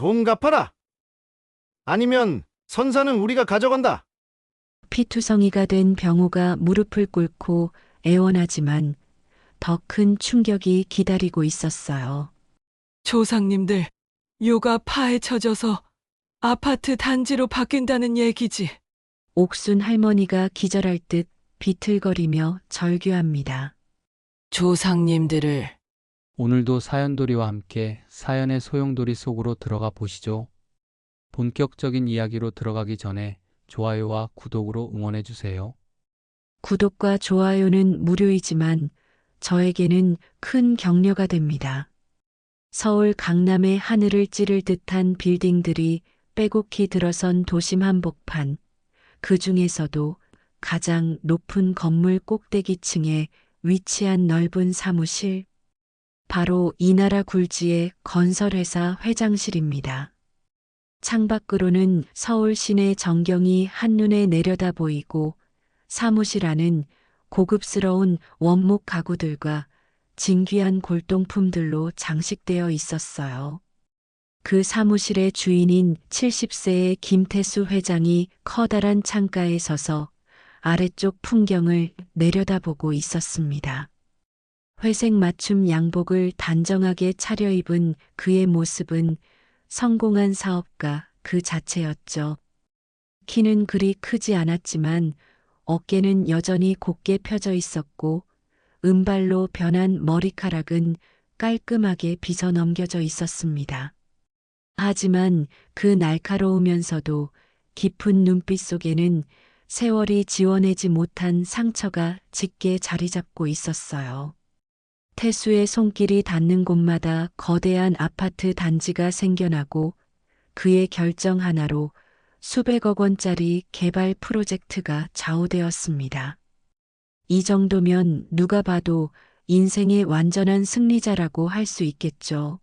돈 갚아라. 아니면 선사는 우리가 가져간다. 피투성이가 된 병호가 무릎을 꿇고 애원하지만 더 큰 충격이 기다리고 있었어요. 조상님들, 요가 파헤쳐져서 아파트 단지로 바뀐다는 얘기지. 옥순 할머니가 기절할 듯 비틀거리며 절규합니다. 조상님들을 오늘도 사연돌이와 함께 사연의 소용돌이 속으로 들어가 보시죠. 본격적인 이야기로 들어가기 전에 좋아요와 구독으로 응원해 주세요. 구독과 좋아요는 무료이지만 저에게는 큰 격려가 됩니다. 서울 강남의 하늘을 찌를 듯한 빌딩들이 빼곡히 들어선 도심 한복판, 그 중에서도 가장 높은 건물 꼭대기층에 위치한 넓은 사무실, 바로 이나라 굴지의 건설회사 회장실입니다. 창밖으로는 서울 시내 전경이 한눈에 내려다 보이고 사무실 안은 고급스러운 원목 가구들과 진귀한 골동품들로 장식되어 있었어요. 그 사무실의 주인인 70세의 김태수 회장이 커다란 창가에 서서 아래쪽 풍경을 내려다보고 있었습니다. 회색 맞춤 양복을 단정하게 차려입은 그의 모습은 성공한 사업가 그 자체였죠. 키는 그리 크지 않았지만 어깨는 여전히 곧게 펴져 있었고 은발로 변한 머리카락은 깔끔하게 빗어 넘겨져 있었습니다. 하지만 그 날카로우면서도 깊은 눈빛 속에는 세월이 지워내지 못한 상처가 짙게 자리 잡고 있었어요. 태수의 손길이 닿는 곳마다 거대한 아파트 단지가 생겨나고 그의 결정 하나로 수백억 원짜리 개발 프로젝트가 좌우되었습니다. 이 정도면 누가 봐도 인생의 완전한 승리자라고 할 수 있겠죠.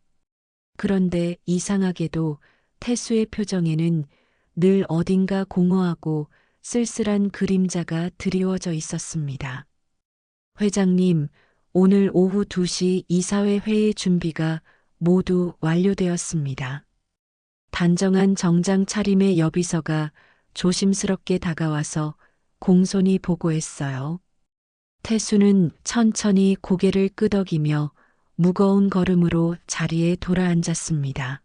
그런데 이상하게도 태수의 표정에는 늘 어딘가 공허하고 쓸쓸한 그림자가 드리워져 있었습니다. 회장님, 오늘 오후 2시 이사회 회의 준비가 모두 완료되었습니다. 단정한 정장 차림의 여비서가 조심스럽게 다가와서 공손히 보고했어요. 태수는 천천히 고개를 끄덕이며 무거운 걸음으로 자리에 돌아앉았습니다.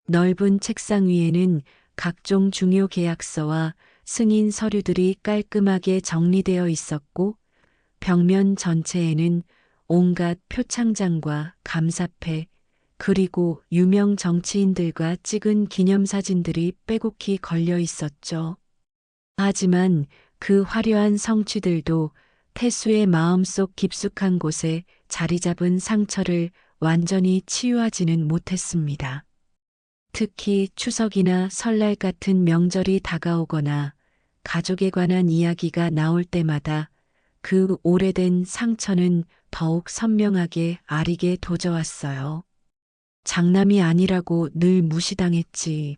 넓은 책상 위에는 각종 중요 계약서와 승인 서류들이 깔끔하게 정리되어 있었고 벽면 전체에는 온갖 표창장과 감사패 그리고 유명 정치인들과 찍은 기념사진들이 빼곡히 걸려 있었죠. 하지만 그 화려한 성취들도 태수의 마음속 깊숙한 곳에 자리 잡은 상처를 완전히 치유하지는 못했습니다. 특히 추석이나 설날 같은 명절이 다가오거나 가족에 관한 이야기가 나올 때마다 그 오래된 상처는 더욱 선명하게 아리게 도져왔어요. 장남이 아니라고 늘 무시당했지.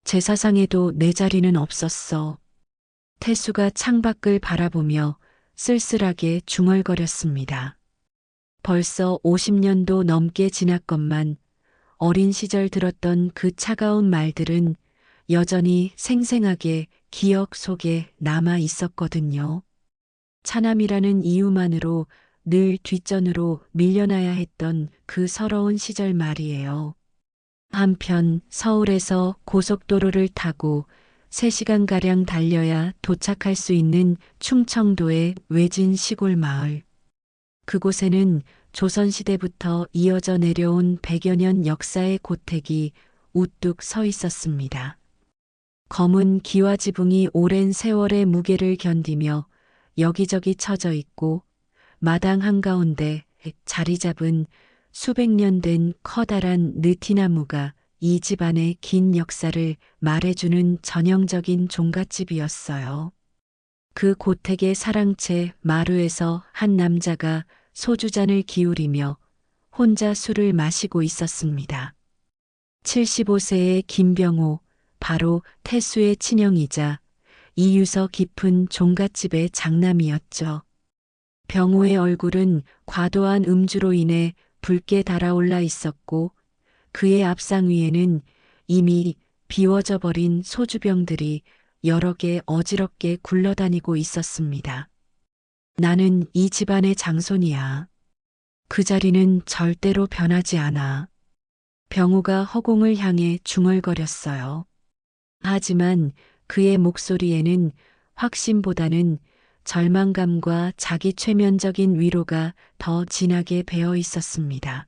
제사상에도 내 자리는 없었어. 태수가 창밖을 바라보며 쓸쓸하게 중얼거렸습니다. 벌써 50년도 넘게 지났건만 어린 시절 들었던 그 차가운 말들은 여전히 생생하게 기억 속에 남아 있었거든요. 차남이라는 이유만으로 늘 뒷전으로 밀려나야 했던 그 서러운 시절 말이에요. 한편 서울에서 고속도로를 타고 3시간가량 달려야 도착할 수 있는 충청도의 외진 시골 마을. 그곳에는 조선시대부터 이어져 내려온 100여 년 역사의 고택이 우뚝 서 있었습니다. 검은 기와지붕이 오랜 세월의 무게를 견디며 여기저기 처져 있고 마당 한가운데 자리 잡은 수백 년 된 커다란 느티나무가 이 집안의 긴 역사를 말해주는 전형적인 종갓집이었어요. 그 고택의 사랑채 마루에서 한 남자가 소주잔을 기울이며 혼자 술을 마시고 있었습니다. 75세의 김병호, 바로 태수의 친형이자 이유서 깊은 종갓집의 장남이었죠. 병호의 얼굴은 과도한 음주로 인해 붉게 달아올라 있었고 그의 앞상 위에는 이미 비워져 버린 소주병들이 여러 개 어지럽게 굴러다니고 있었습니다. 나는 이 집안의 장손이야. 그 자리는 절대로 변하지 않아. 병우가 허공을 향해 중얼거렸어요. 하지만 그의 목소리에는 확신보다는 절망감과 자기 최면적인 위로가 더 진하게 배어 있었습니다.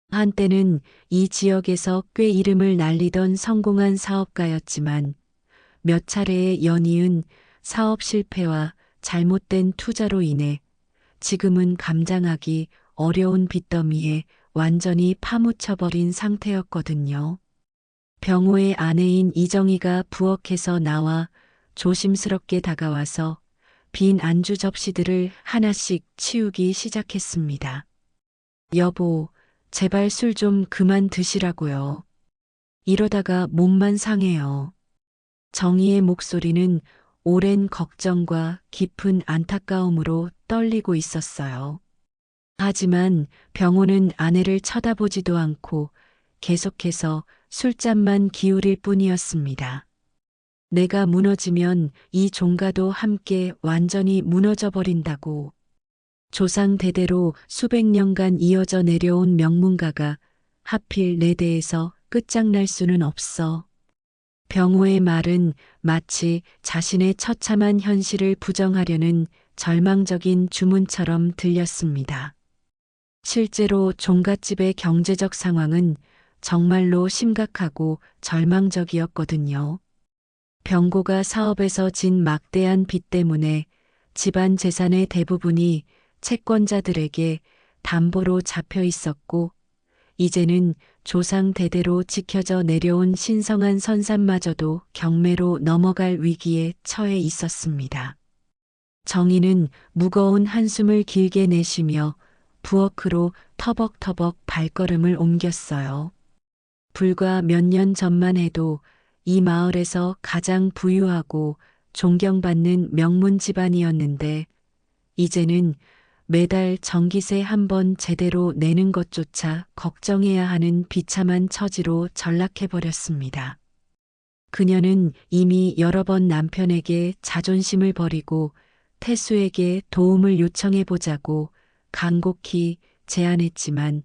한때는 이 지역에서 꽤 이름을 날리던 성공한 사업가였지만 몇 차례의 연이은 사업 실패와 잘못된 투자로 인해 지금은 감당하기 어려운 빚더미에 완전히 파묻혀버린 상태였거든요. 병호의 아내인 이정희가 부엌에서 나와 조심스럽게 다가와서 빈 안주 접시들을 하나씩 치우기 시작했습니다. 여보, 제발 술 좀 그만 드시라고요. 이러다가 몸만 상해요. 정희의 목소리는 오랜 걱정과 깊은 안타까움으로 떨리고 있었어요. 하지만 병호는 아내를 쳐다보지도 않고 계속해서 술잔만 기울일 뿐이었습니다. 내가 무너지면 이 종가도 함께 완전히 무너져 버린다고. 조상 대대로 수백 년간 이어져 내려온 명문가가 하필 내 대에서 끝장날 수는 없어. 병호의 말은 마치 자신의 처참한 현실을 부정하려는 절망적인 주문처럼 들렸습니다. 실제로 종갓집의 경제적 상황은 정말로 심각하고 절망적이었거든요. 병고가 사업에서 진 막대한 빚 때문에 집안 재산의 대부분이 채권자들에게 담보로 잡혀 있었고, 이제는 조상 대대로 지켜져 내려온 신성한 선산마저도 경매로 넘어갈 위기에 처해 있었습니다. 정희는 무거운 한숨을 길게 내쉬며 부엌으로 터벅터벅 발걸음을 옮겼어요. 불과 몇 년 전만 해도 이 마을에서 가장 부유하고 존경받는 명문 집안이었는데, 이제는 매달 전기세 한 번 제대로 내는 것조차 걱정해야 하는 비참한 처지로 전락해버렸습니다. 그녀는 이미 여러 번 남편에게 자존심을 버리고 태수에게 도움을 요청해보자고 간곡히 제안했지만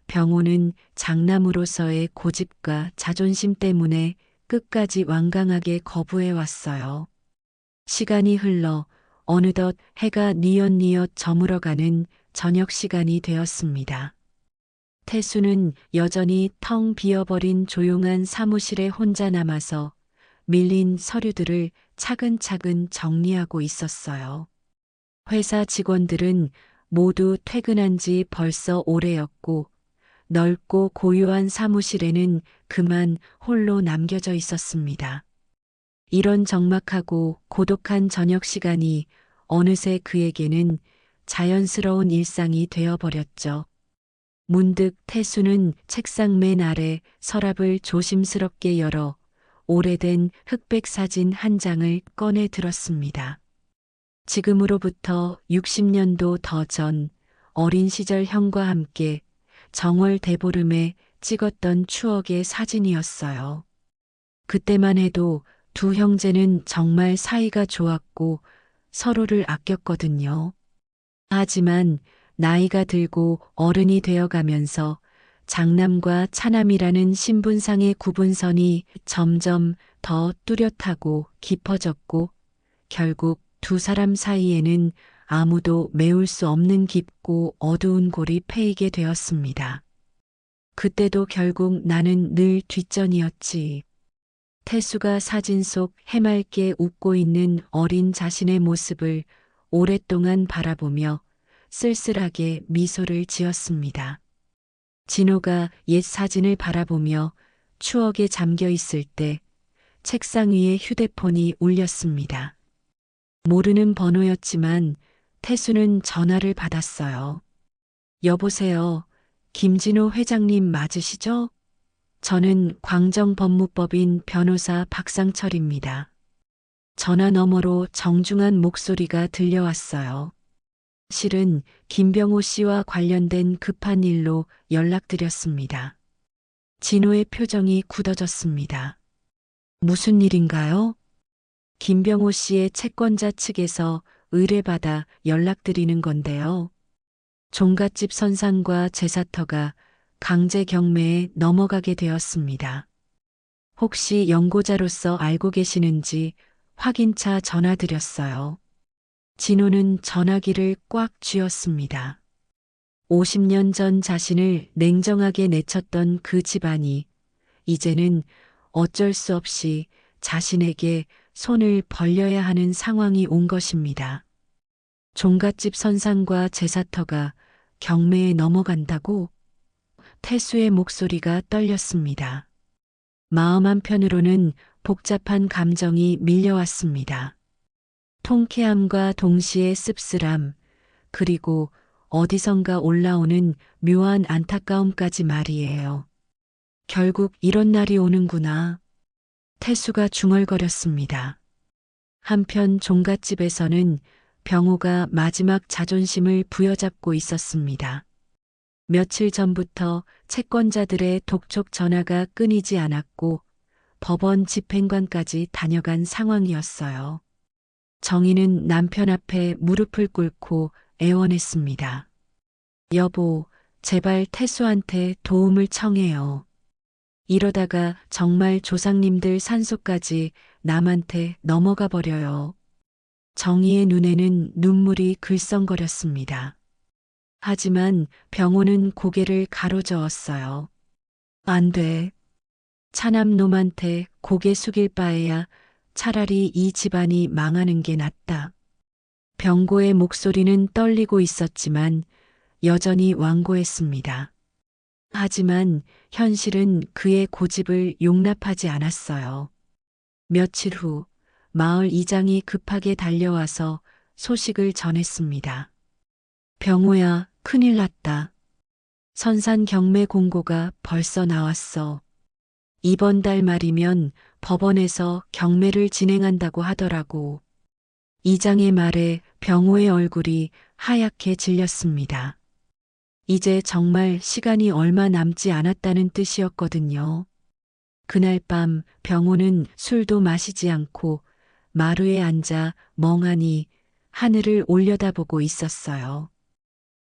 병호는 장남으로서의 고집과 자존심 때문에 끝까지 완강하게 거부해왔어요. 시간이 흘러 어느덧 해가 뉘엿뉘엿 저물어가는 저녁 시간이 되었습니다. 태수는 여전히 텅 비어버린 조용한 사무실에 혼자 남아서 밀린 서류들을 차근차근 정리하고 있었어요. 회사 직원들은 모두 퇴근한 지 벌써 오래였고, 넓고 고요한 사무실에는 그만 홀로 남겨져 있었습니다. 이런 적막하고 고독한 저녁 시간이 어느새 그에게는 자연스러운 일상이 되어버렸죠. 문득 태수는 책상 맨 아래 서랍을 조심스럽게 열어 오래된 흑백 사진 한 장을 꺼내 들었습니다. 지금으로부터 60년도 더 전 어린 시절 형과 함께 정월 대보름에 찍었던 추억의 사진이었어요. 그때만 해도 두 형제는 정말 사이가 좋았고 서로를 아꼈거든요. 하지만 나이가 들고 어른이 되어가면서 장남과 차남이라는 신분상의 구분선이 점점 더 뚜렷하고 깊어졌고, 결국 두 사람 사이에는 아무도 메울 수 없는 깊고 어두운 골이 패이게 되었습니다. 그때도 결국 나는 늘 뒷전이었지. 태수가 사진 속 해맑게 웃고 있는 어린 자신의 모습을 오랫동안 바라보며 쓸쓸하게 미소를 지었습니다. 진호가 옛 사진을 바라보며 추억에 잠겨 있을 때 책상 위에 휴대폰이 울렸습니다. 모르는 번호였지만 태수는 전화를 받았어요. 여보세요. 김진호 회장님 맞으시죠? 저는 광정법무법인 변호사 박상철입니다. 전화 너머로 정중한 목소리가 들려왔어요. 실은 김병호 씨와 관련된 급한 일로 연락드렸습니다. 진호의 표정이 굳어졌습니다. 무슨 일인가요? 김병호 씨의 채권자 측에서 의뢰받아 연락드리는 건데요. 종갓집 선상과 제사터가 강제 경매에 넘어가게 되었습니다. 혹시 연고자로서 알고 계시는지 확인차 전화드렸어요. 진호는 전화기를 꽉 쥐었습니다. 50년 전 자신을 냉정하게 내쳤던 그 집안이 이제는 어쩔 수 없이 자신에게 손을 벌려야 하는 상황이 온 것입니다. 종갓집 선상과 제사터가 경매에 넘어간다고? 태수의 목소리가 떨렸습니다. 마음 한편으로는 복잡한 감정이 밀려왔습니다. 통쾌함과 동시에 씁쓸함, 그리고 어디선가 올라오는 묘한 안타까움까지 말이에요. 결국 이런 날이 오는구나. 태수가 중얼거렸습니다. 한편 종갓집에서는 병호가 마지막 자존심을 부여잡고 있었습니다. 며칠 전부터 채권자들의 독촉 전화가 끊이지 않았고 법원 집행관까지 다녀간 상황이었어요. 정희는 남편 앞에 무릎을 꿇고 애원했습니다. 여보, 제발 태수한테 도움을 청해요. 이러다가 정말 조상님들 산소까지 남한테 넘어가 버려요. 정희의 눈에는 눈물이 글썽거렸습니다. 하지만 병호는 고개를 가로저었어요. 안 돼. 차남놈한테 고개 숙일 바에야 차라리 이 집안이 망하는 게 낫다. 병고의 목소리는 떨리고 있었지만 여전히 완고했습니다. 하지만 현실은 그의 고집을 용납하지 않았어요. 며칠 후 마을 이장이 급하게 달려와서 소식을 전했습니다. 병호야, 큰일 났다. 선산 경매 공고가 벌써 나왔어. 이번 달 말이면 법원에서 경매를 진행한다고 하더라고. 이장의 말에 병호의 얼굴이 하얗게 질렸습니다. 이제 정말 시간이 얼마 남지 않았다는 뜻이었거든요. 그날 밤 병호는 술도 마시지 않고 마루에 앉아 멍하니 하늘을 올려다보고 있었어요.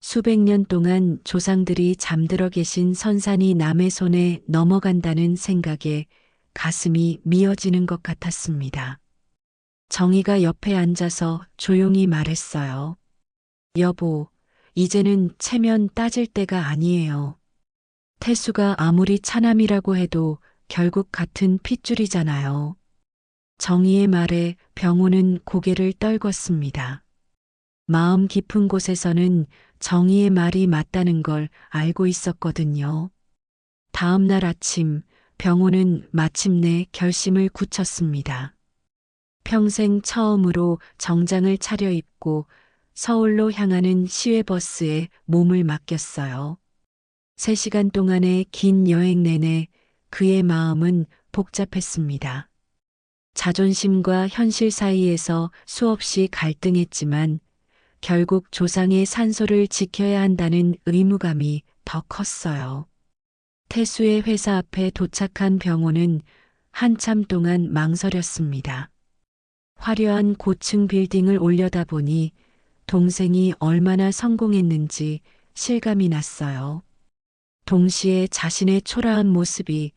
수백 년 동안 조상들이 잠들어 계신 선산이 남의 손에 넘어간다는 생각에 가슴이 미어지는 것 같았습니다. 정희가 옆에 앉아서 조용히 말했어요. 여보, 이제는 체면 따질 때가 아니에요. 태수가 아무리 차남이라고 해도 결국 같은 핏줄이잖아요. 정희의 말에 병호는 고개를 떨궜습니다. 마음 깊은 곳에서는 정희의 말이 맞다는 걸 알고 있었거든요. 다음 날 아침 병호는 마침내 결심을 굳혔습니다. 평생 처음으로 정장을 차려입고 서울로 향하는 시외버스에 몸을 맡겼어요. 3시간 동안의 긴 여행 내내 그의 마음은 복잡했습니다. 자존심과 현실 사이에서 수없이 갈등했지만 결국 조상의 산소를 지켜야 한다는 의무감이 더 컸어요. 태수의 회사 앞에 도착한 병호는 한참 동안 망설였습니다. 화려한 고층 빌딩을 올려다보니 동생이 얼마나 성공했는지 실감이 났어요. 동시에 자신의 초라한 모습이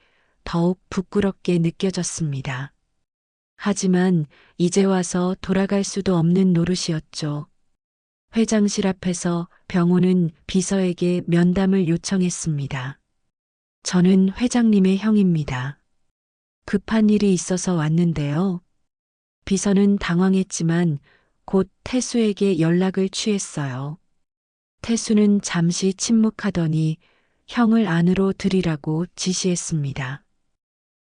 더욱 부끄럽게 느껴졌습니다. 하지만 이제 와서 돌아갈 수도 없는 노릇이었죠. 회장실 앞에서 병호는 비서에게 면담을 요청했습니다. 저는 회장님의 형입니다. 급한 일이 있어서 왔는데요. 비서는 당황했지만 곧 태수에게 연락을 취했어요. 태수는 잠시 침묵하더니 형을 안으로 들이라고 지시했습니다.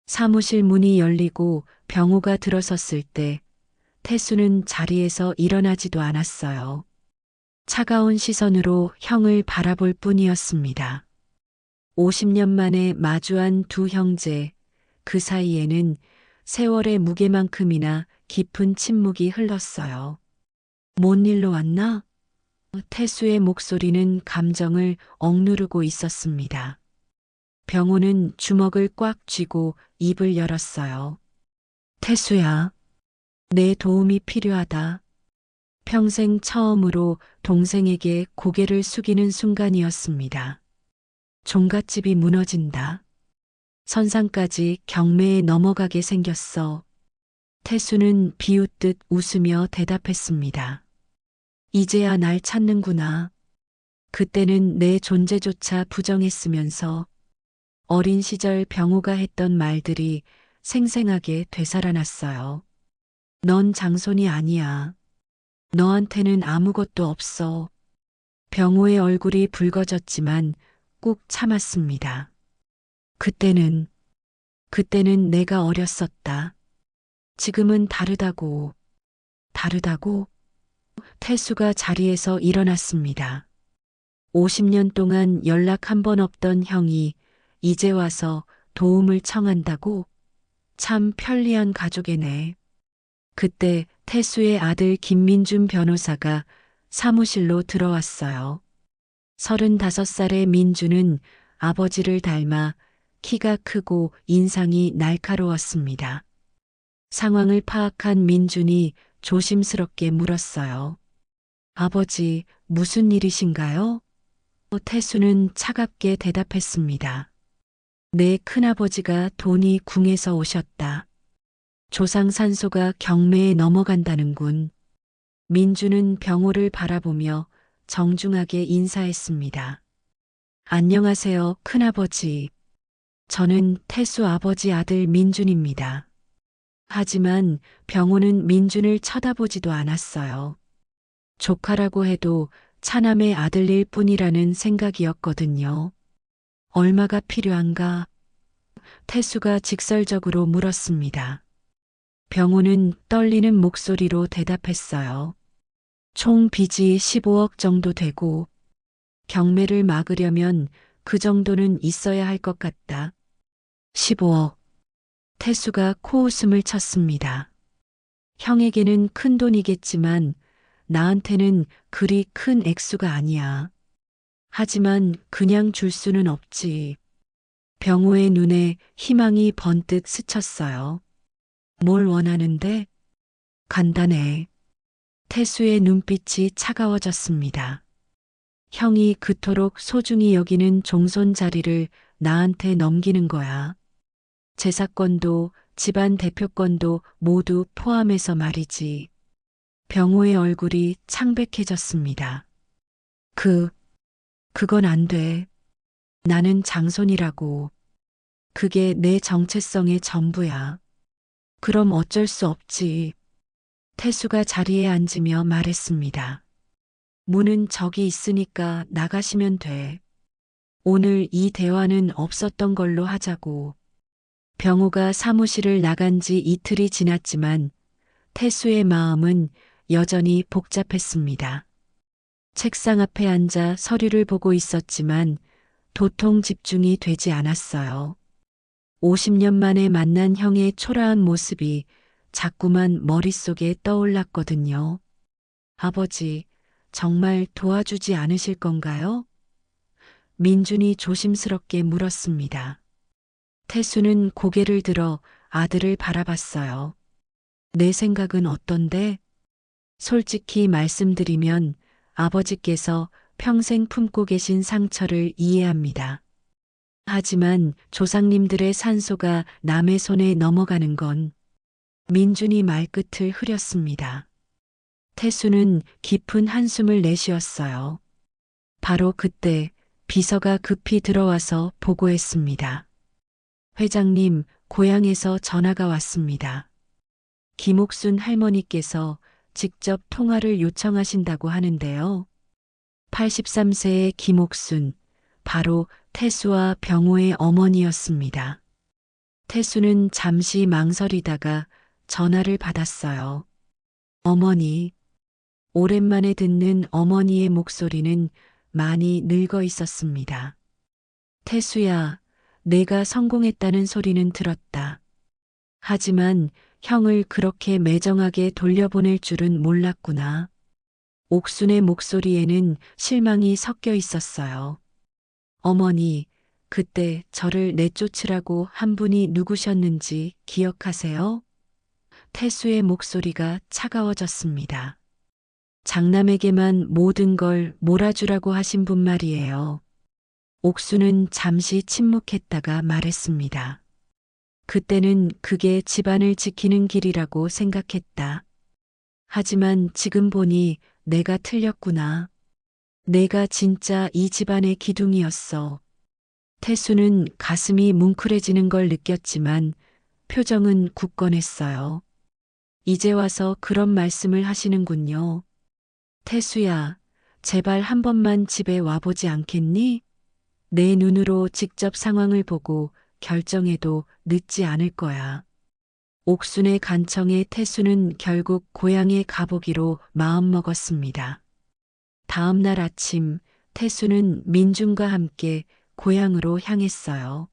사무실 문이 열리고 병호가 들어섰을 때 태수는 자리에서 일어나지도 않았어요. 차가운 시선으로 형을 바라볼 뿐이었습니다. 50년 만에 마주한 두 형제, 그 사이에는 세월의 무게만큼이나 깊은 침묵이 흘렀어요. 뭔 일로 왔나? 태수의 목소리는 감정을 억누르고 있었습니다. 병호는 주먹을 꽉 쥐고 입을 열었어요. 태수야, 내 도움이 필요하다. 평생 처음으로 동생에게 고개를 숙이는 순간이었습니다. 종갓집이 무너진다. 선상까지 경매에 넘어가게 생겼어. 태수는 비웃듯 웃으며 대답했습니다. 이제야 날 찾는구나. 그때는 내 존재조차 부정했으면서 어린 시절 병호가 했던 말들이 생생하게 되살아났어요. 넌 장손이 아니야. 너한테는 아무것도 없어. 병호의 얼굴이 붉어졌지만 꾹 참았습니다. 그때는 내가 어렸었다. 지금은 다르다고. 다르다고? 태수가 자리에서 일어났습니다. 50년 동안 연락 한 번 없던 형이 이제 와서 도움을 청한다고? 참 편리한 가족이네. 그때 태수의 아들 김민준 변호사가 사무실로 들어왔어요. 35살의 민준은 아버지를 닮아 키가 크고 인상이 날카로웠습니다. 상황을 파악한 민준이 조심스럽게 물었어요. 아버지, 무슨 일이신가요? 태수는 차갑게 대답했습니다. 내 큰아버지가 돈이 궁에서 오셨다. 조상 산소가 경매에 넘어간다는군. 민주는 병호를 바라보며 정중하게 인사했습니다. 안녕하세요, 큰아버지. 저는 태수 아버지 아들 민준입니다. 하지만 병호는 민준을 쳐다보지도 않았어요. 조카라고 해도 차남의 아들일 뿐이라는 생각이었거든요. 얼마가 필요한가? 태수가 직설적으로 물었습니다. 병호는 떨리는 목소리로 대답했어요. 총 빚이 15억 정도 되고 경매를 막으려면 그 정도는 있어야 할 것 같다. 15억. 태수가 코웃음을 쳤습니다. 형에게는 큰 돈이겠지만 나한테는 그리 큰 액수가 아니야. 하지만 그냥 줄 수는 없지. 병호의 눈에 희망이 번뜩 스쳤어요. 뭘 원하는데? 간단해. 태수의 눈빛이 차가워졌습니다. 형이 그토록 소중히 여기는 종손 자리를 나한테 넘기는 거야. 재사권도 집안 대표권도 모두 포함해서 말이지. 병호의 얼굴이 창백해졌습니다. 그건 안 돼. 나는 장손이라고. 그게 내 정체성의 전부야. 그럼 어쩔 수 없지. 태수가 자리에 앉으며 말했습니다. 문은 저기 있으니까 나가시면 돼. 오늘 이 대화는 없었던 걸로 하자고. 병호가 사무실을 나간 지 이틀이 지났지만 태수의 마음은 여전히 복잡했습니다. 책상 앞에 앉아 서류를 보고 있었지만 도통 집중이 되지 않았어요. 50년 만에 만난 형의 초라한 모습이 자꾸만 머릿속에 떠올랐거든요. 아버지, 정말 도와주지 않으실 건가요? 민준이 조심스럽게 물었습니다. 태수는 고개를 들어 아들을 바라봤어요. 내 생각은 어떤데? 솔직히 말씀드리면 아버지께서 평생 품고 계신 상처를 이해합니다. 하지만 조상님들의 산소가 남의 손에 넘어가는 건 민준이 말끝을 흐렸습니다. 태수는 깊은 한숨을 내쉬었어요. 바로 그때 비서가 급히 들어와서 보고했습니다. 회장님, 고향에서 전화가 왔습니다. 김옥순 할머니께서 직접 통화를 요청하신다고 하는데요. 83세의 김옥순, 바로 태수와 병호의 어머니였습니다. 태수는 잠시 망설이다가 전화를 받았어요. 어머니. 오랜만에 듣는 어머니의 목소리는 많이 늙어 있었습니다. 태수야, 내가 성공했다는 소리는 들었다. 하지만 형을 그렇게 매정하게 돌려보낼 줄은 몰랐구나. 옥순의 목소리에는 실망이 섞여 있었어요. 어머니, 그때 저를 내쫓으라고 한 분이 누구셨는지 기억하세요? 태수의 목소리가 차가워졌습니다. 장남에게만 모든 걸 몰아주라고 하신 분 말이에요. 옥수는 잠시 침묵했다가 말했습니다. 그때는 그게 집안을 지키는 길이라고 생각했다. 하지만 지금 보니 내가 틀렸구나. 내가 진짜 이 집안의 기둥이었어. 태수는 가슴이 뭉클해지는 걸 느꼈지만 표정은 굳건했어요. 이제 와서 그런 말씀을 하시는군요. 태수야, 제발 한 번만 집에 와보지 않겠니? 내 눈으로 직접 상황을 보고 결정해도 늦지 않을 거야. 옥순의 간청에 태수는 결국 고향에 가보기로 마음먹었습니다. 다음 날 아침 태수는 민준과 함께 고향으로 향했어요.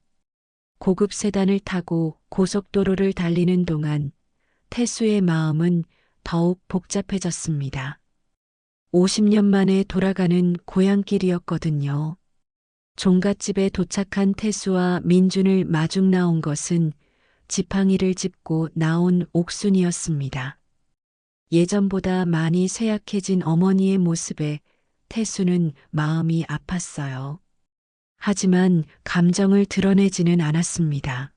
고급 세단을 타고 고속도로를 달리는 동안 태수의 마음은 더욱 복잡해졌습니다. 50년 만에 돌아가는 고향길이었거든요. 종갓집에 도착한 태수와 민준을 마중 나온 것은 지팡이를 짚고 나온 옥순이었습니다. 예전보다 많이 쇠약해진 어머니의 모습에 태수는 마음이 아팠어요. 하지만 감정을 드러내지는 않았습니다.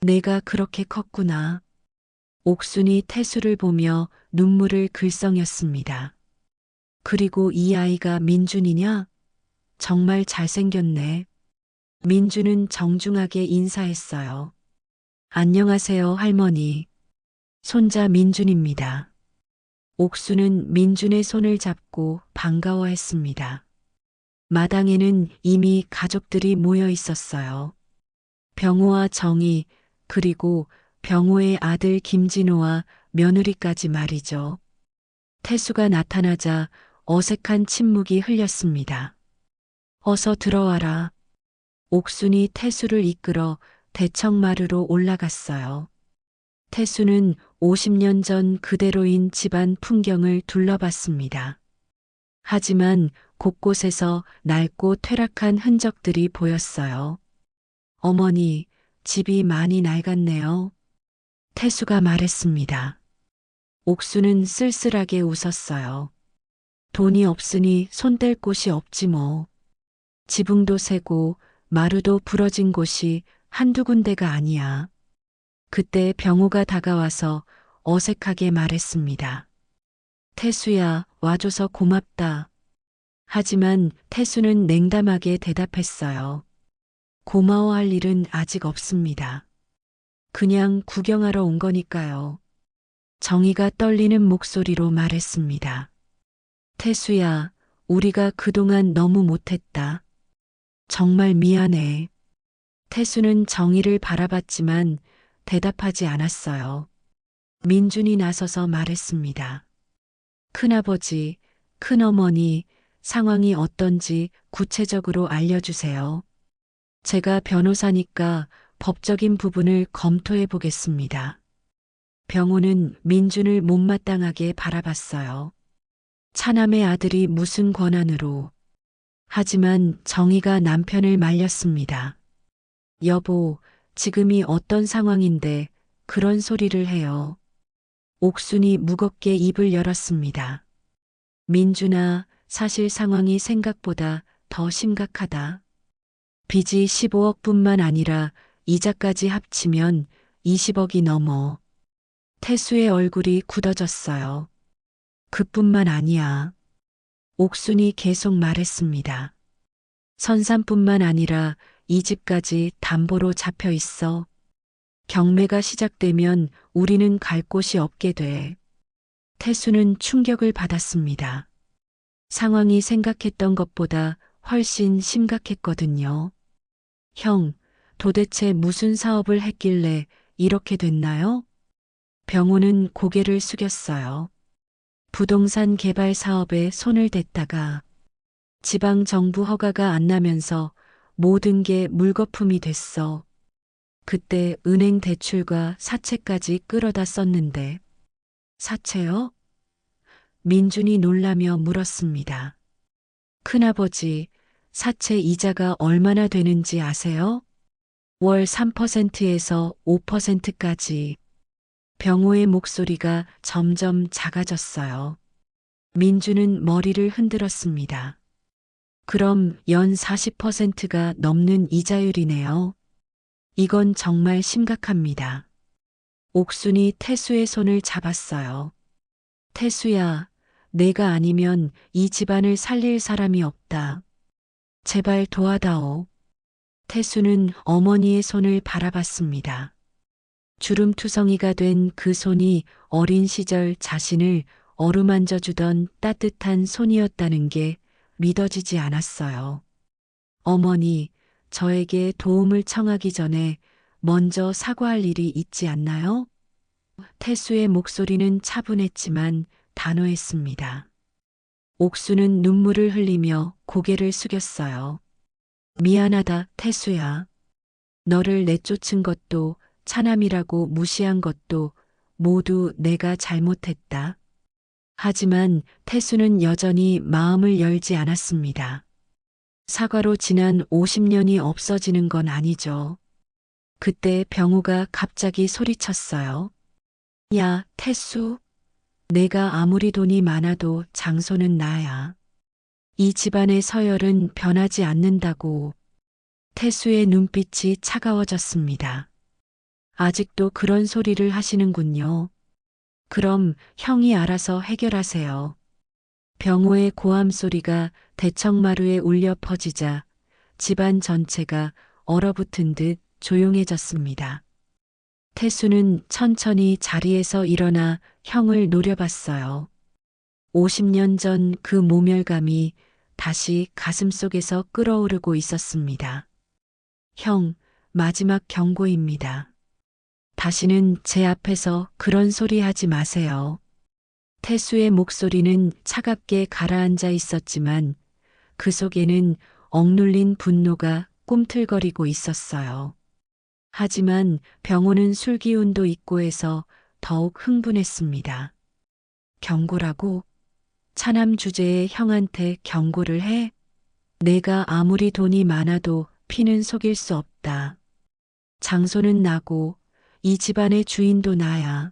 내가 그렇게 컸구나. 옥순이 태수를 보며 눈물을 글썽였습니다. 그리고 이 아이가 민준이냐? 정말 잘생겼네. 민준은 정중하게 인사했어요. 안녕하세요, 할머니. 손자 민준입니다. 옥수는 민준의 손을 잡고 반가워했습니다. 마당에는 이미 가족들이 모여 있었어요. 병호와 정희, 그리고 병호의 아들 김진호와 며느리까지 말이죠. 태수가 나타나자 어색한 침묵이 흘렸습니다. 어서 들어와라. 옥순이 태수를 이끌어 대청마루로 올라갔어요. 태수는 50년 전 그대로인 집안 풍경을 둘러봤습니다. 하지만 곳곳에서 낡고 퇴락한 흔적들이 보였어요. 어머니, 집이 많이 낡았네요. 태수가 말했습니다. 옥수는 쓸쓸하게 웃었어요. 돈이 없으니 손댈 곳이 없지 뭐. 지붕도 새고 마루도 부러진 곳이 한두 군데가 아니야. 그때 병호가 다가와서 어색하게 말했습니다. 태수야, 와줘서 고맙다. 하지만 태수는 냉담하게 대답했어요. 고마워할 일은 아직 없습니다. 그냥 구경하러 온 거니까요. 정희가 떨리는 목소리로 말했습니다. 태수야, 우리가 그동안 너무 못했다. 정말 미안해. 태수는 정희를 바라봤지만 대답하지 않았어요. 민준이 나서서 말했습니다. 큰아버지, 큰어머니, 상황이 어떤지 구체적으로 알려주세요. 제가 변호사니까 법적인 부분을 검토해 보겠습니다. 병호는 민준을 못마땅하게 바라봤어요. 차남의 아들이 무슨 권한으로. 하지만 정희가 남편을 말렸습니다. 여보, 지금이 어떤 상황인데 그런 소리를 해요. 옥순이 무겁게 입을 열었습니다. 민준아, 사실 상황이 생각보다 더 심각하다. 빚이 15억뿐만 아니라 이자까지 합치면 20억이 넘어. 태수의 얼굴이 굳어졌어요. 그뿐만 아니야. 옥순이 계속 말했습니다. 선산뿐만 아니라 이 집까지 담보로 잡혀 있어. 경매가 시작되면 우리는 갈 곳이 없게 돼. 태수는 충격을 받았습니다. 상황이 생각했던 것보다 훨씬 심각했거든요. 형, 도대체 무슨 사업을 했길래 이렇게 됐나요? 병호는 고개를 숙였어요. 부동산 개발 사업에 손을 댔다가 지방 정부 허가가 안 나면서 모든 게 물거품이 됐어. 그때 은행 대출과 사채까지 끌어다 썼는데. 사채요? 민준이 놀라며 물었습니다. 큰아버지, 사채 이자가 얼마나 되는지 아세요? 월 3%에서 5%까지. 병호의 목소리가 점점 작아졌어요. 민주는 머리를 흔들었습니다. 그럼 연 40%가 넘는 이자율이네요. 이건 정말 심각합니다. 옥순이 태수의 손을 잡았어요. 태수야, 내가 아니면 이 집안을 살릴 사람이 없다. 제발 도와다오. 태수는 어머니의 손을 바라봤습니다. 주름투성이가 된 그 손이 어린 시절 자신을 어루만져 주던 따뜻한 손이었다는 게 믿어지지 않았어요. 어머니, 저에게 도움을 청하기 전에 먼저 사과할 일이 있지 않나요? 태수의 목소리는 차분했지만 단호했습니다. 옥수는 눈물을 흘리며 고개를 숙였어요. 미안하다, 태수야. 너를 내쫓은 것도 차남이라고 무시한 것도 모두 내가 잘못했다. 하지만 태수는 여전히 마음을 열지 않았습니다. 사과로 지난 50년이 없어지는 건 아니죠. 그때 병우가 갑자기 소리쳤어요. 야, 태수. 내가 아무리 돈이 많아도 장소는 나야. 이 집안의 서열은 변하지 않는다고. 태수의 눈빛이 차가워졌습니다. 아직도 그런 소리를 하시는군요. 그럼 형이 알아서 해결하세요. 병호의 고함 소리가 대청마루에 울려 퍼지자 집안 전체가 얼어붙은 듯 조용해졌습니다. 태수는 천천히 자리에서 일어나 형을 노려봤어요. 50년 전 그 모멸감이 다시 가슴속에서 끓어오르고 있었습니다. 형, 마지막 경고입니다. 다시는 제 앞에서 그런 소리 하지 마세요. 태수의 목소리는 차갑게 가라앉아 있었지만 그 속에는 억눌린 분노가 꿈틀거리고 있었어요. 하지만 병호는 술기운도 있고 해서 더욱 흥분했습니다. 경고라고? 차남 주제에 형한테 경고를 해? 내가 아무리 돈이 많아도 피는 속일 수 없다. 장소는 나고 이 집안의 주인도 나야.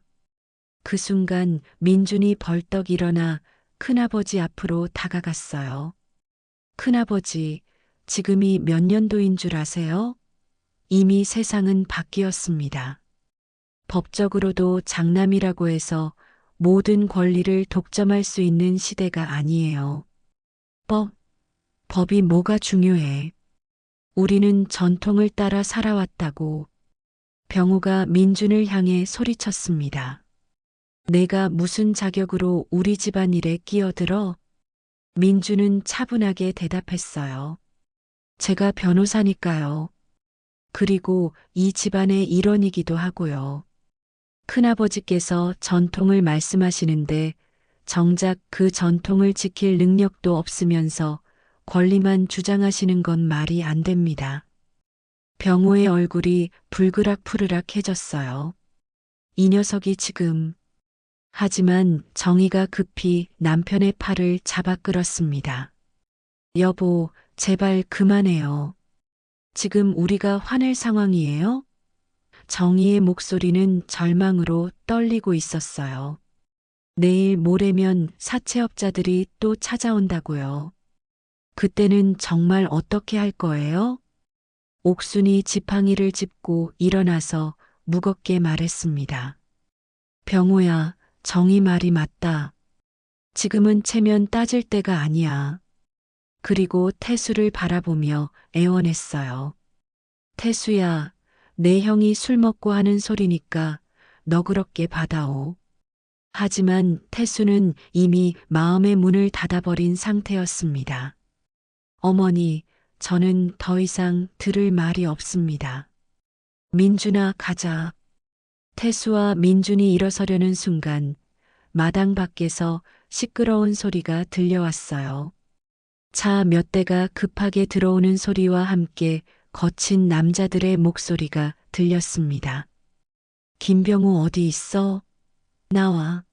그 순간 민준이 벌떡 일어나 큰아버지 앞으로 다가갔어요. 큰아버지, 지금이 몇 년도인 줄 아세요? 이미 세상은 바뀌었습니다. 법적으로도 장남이라고 해서 모든 권리를 독점할 수 있는 시대가 아니에요. 법이 뭐가 중요해? 우리는 전통을 따라 살아왔다고. 병우가 민준을 향해 소리쳤습니다. 내가 무슨 자격으로 우리 집안 일에 끼어들어? 민준은 차분하게 대답했어요. 제가 변호사니까요. 그리고 이 집안의 일원이기도 하고요. 큰아버지께서 전통을 말씀하시는데 정작 그 전통을 지킬 능력도 없으면서 권리만 주장하시는 건 말이 안 됩니다. 병호의 얼굴이 불그락푸르락해졌어요. 이 녀석이 지금. 하지만 정의가 급히 남편의 팔을 잡아 끌었습니다. 여보, 제발 그만해요. 지금 우리가 화낼 상황이에요? 정의의 목소리는 절망으로 떨리고 있었어요. 내일 모레면 사채업자들이 또 찾아온다고요. 그때는 정말 어떻게 할 거예요? 옥순이 지팡이를 짚고 일어나서 무겁게 말했습니다. 병호야, 정의 말이 맞다. 지금은 체면 따질 때가 아니야. 그리고 태수를 바라보며 애원했어요. 태수야, 내 형이 술 먹고 하는 소리니까 너그럽게 받아오. 하지만 태수는 이미 마음의 문을 닫아버린 상태였습니다. 어머니, 저는 더 이상 들을 말이 없습니다. 민준아, 가자. 태수와 민준이 일어서려는 순간 마당 밖에서 시끄러운 소리가 들려왔어요. 차 몇 대가 급하게 들어오는 소리와 함께 거친 남자들의 목소리가 들렸습니다. 김병우 어디 있어? 나와.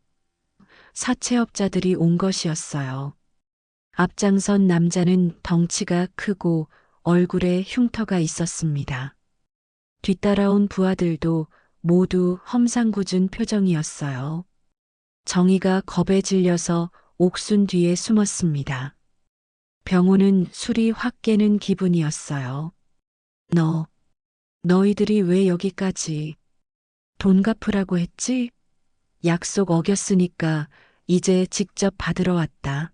사채업자들이 온 것이었어요. 앞장선 남자는 덩치가 크고 얼굴에 흉터가 있었습니다. 뒤따라온 부하들도 모두 험상궂은 표정이었어요. 정희가 겁에 질려서 옥순 뒤에 숨었습니다. 병호는 술이 확 깨는 기분이었어요. 너희들이 왜 여기까지? 돈 갚으라고 했지? 약속 어겼으니까 이제 직접 받으러 왔다.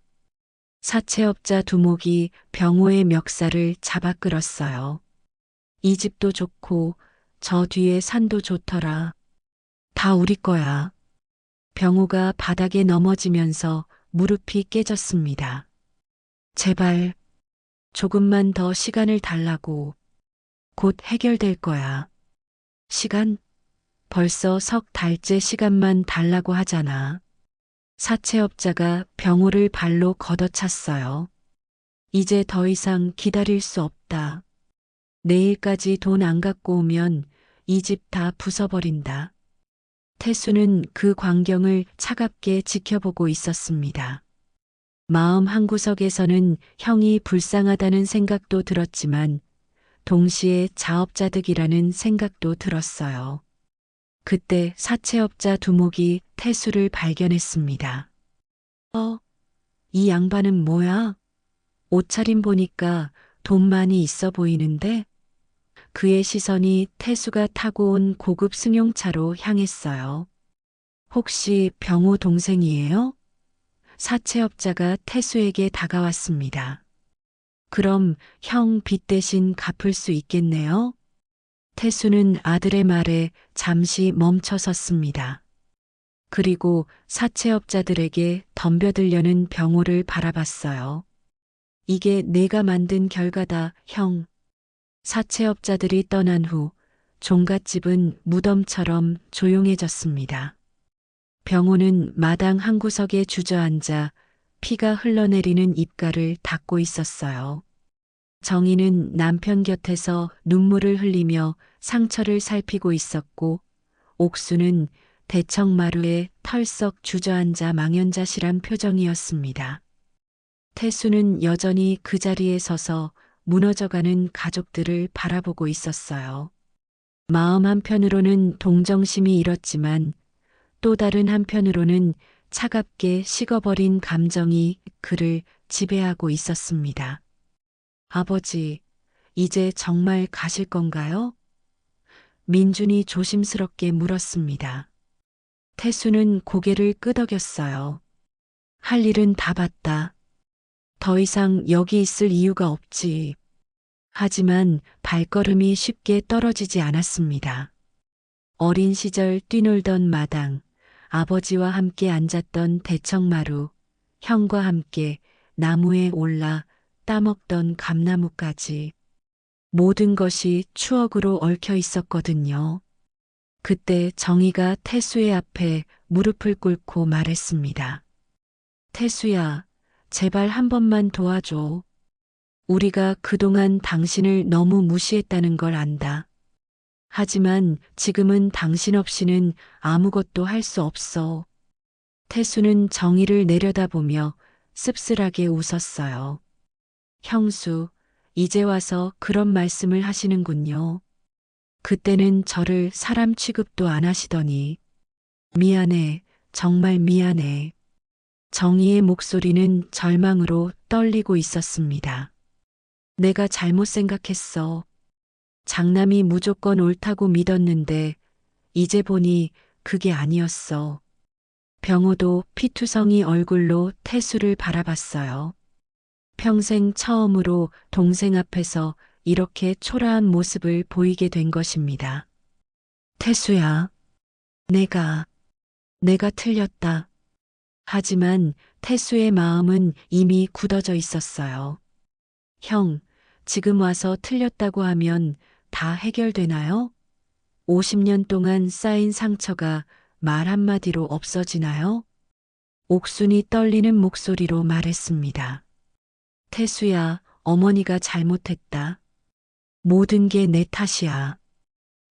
사채업자 두목이 병호의 멱살을 잡아 끌었어요. 이 집도 좋고 저 뒤에 산도 좋더라. 다 우리 거야. 병호가 바닥에 넘어지면서 무릎이 깨졌습니다. 제발 조금만 더 시간을 달라고. 곧 해결될 거야. 시간? 벌써 석 달째 시간만 달라고 하잖아. 사채업자가 병호를 발로 걷어찼어요. 이제 더 이상 기다릴 수 없다. 내일까지 돈 안 갖고 오면 이 집 다 부숴버린다. 태수는 그 광경을 차갑게 지켜보고 있었습니다. 마음 한구석에서는 형이 불쌍하다는 생각도 들었지만 동시에 자업자득이라는 생각도 들었어요. 그때 사채업자 두목이 태수를 발견했습니다. 이 양반은 뭐야? 옷차림 보니까 돈 많이 있어 보이는데? 그의 시선이 태수가 타고 온 고급 승용차로 향했어요. 혹시 병호 동생이에요? 사채업자가 태수에게 다가왔습니다. 그럼 형 빚 대신 갚을 수 있겠네요? 태수는 아들의 말에 잠시 멈춰 섰습니다. 그리고 사채업자들에게 덤벼들려는 병호를 바라봤어요. 이게 내가 만든 결과다, 형. 사채업자들이 떠난 후 종갓집은 무덤처럼 조용해졌습니다. 병호는 마당 한구석에 주저앉아 피가 흘러내리는 입가를 닦고 있었어요. 정희는 남편 곁에서 눈물을 흘리며 상처를 살피고 있었고, 옥수는 대청마루에 털썩 주저앉아 망연자실한 표정이었습니다. 태수는 여전히 그 자리에 서서 무너져가는 가족들을 바라보고 있었어요. 마음 한편으로는 동정심이 일었지만 또 다른 한편으로는 차갑게 식어버린 감정이 그를 지배하고 있었습니다. 아버지, 이제 정말 가실 건가요? 민준이 조심스럽게 물었습니다. 태수는 고개를 끄덕였어요. 할 일은 다 봤다. 더 이상 여기 있을 이유가 없지. 하지만 발걸음이 쉽게 떨어지지 않았습니다. 어린 시절 뛰놀던 마당, 아버지와 함께 앉았던 대청마루, 형과 함께 나무에 올라 따먹던 감나무까지 모든 것이 추억으로 얽혀 있었거든요. 그때 정희가 태수의 앞에 무릎을 꿇고 말했습니다. 태수야, 제발 한 번만 도와줘. 우리가 그동안 당신을 너무 무시했다는 걸 안다. 하지만 지금은 당신 없이는 아무것도 할 수 없어. 태수는 정희를 내려다보며 씁쓸하게 웃었어요. 형수, 이제 와서 그런 말씀을 하시는군요. 그때는 저를 사람 취급도 안 하시더니. 미안해, 정말 미안해. 정희의 목소리는 절망으로 떨리고 있었습니다. 내가 잘못 생각했어. 장남이 무조건 옳다고 믿었는데 이제 보니 그게 아니었어. 병호도 피투성이 얼굴로 태수를 바라봤어요. 평생 처음으로 동생 앞에서 이렇게 초라한 모습을 보이게 된 것입니다. 태수야, 내가 틀렸다. 하지만 태수의 마음은 이미 굳어져 있었어요. 형, 지금 와서 틀렸다고 하면 다 해결되나요? 50년 동안 쌓인 상처가 말 한마디로 없어지나요? 옥순이 떨리는 목소리로 말했습니다. 태수야, 어머니가 잘못했다. 모든 게 내 탓이야.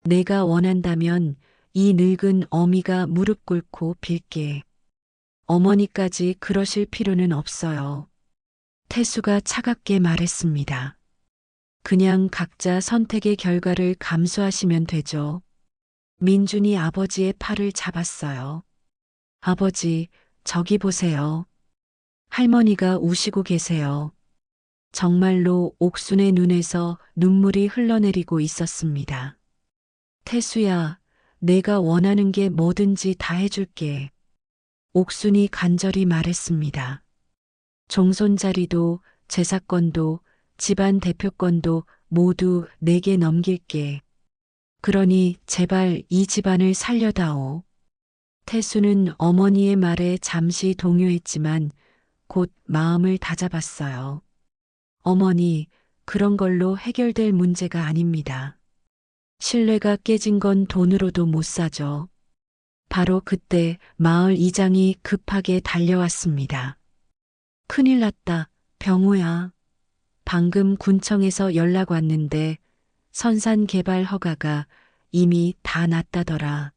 내가 원한다면 이 늙은 어미가 무릎 꿇고 빌게. 어머니까지 그러실 필요는 없어요. 태수가 차갑게 말했습니다. 그냥 각자 선택의 결과를 감수하시면 되죠. 민준이 아버지의 팔을 잡았어요. 아버지, 저기 보세요. 할머니가 우시고 계세요. 정말로 옥순의 눈에서 눈물이 흘러내리고 있었습니다. 태수야, 내가 원하는 게 뭐든지 다 해줄게. 옥순이 간절히 말했습니다. 종손자리도 제사권도 집안 대표권도 모두 내게 넘길게. 그러니 제발 이 집안을 살려다오. 태수는 어머니의 말에 잠시 동요했지만 곧 마음을 다잡았어요. 어머니, 그런 걸로 해결될 문제가 아닙니다. 신뢰가 깨진 건 돈으로도 못 사죠. 바로 그때 마을 이장이 급하게 달려왔습니다. 큰일 났다, 병호야. 방금 군청에서 연락 왔는데 선산 개발 허가가 이미 다 났다더라.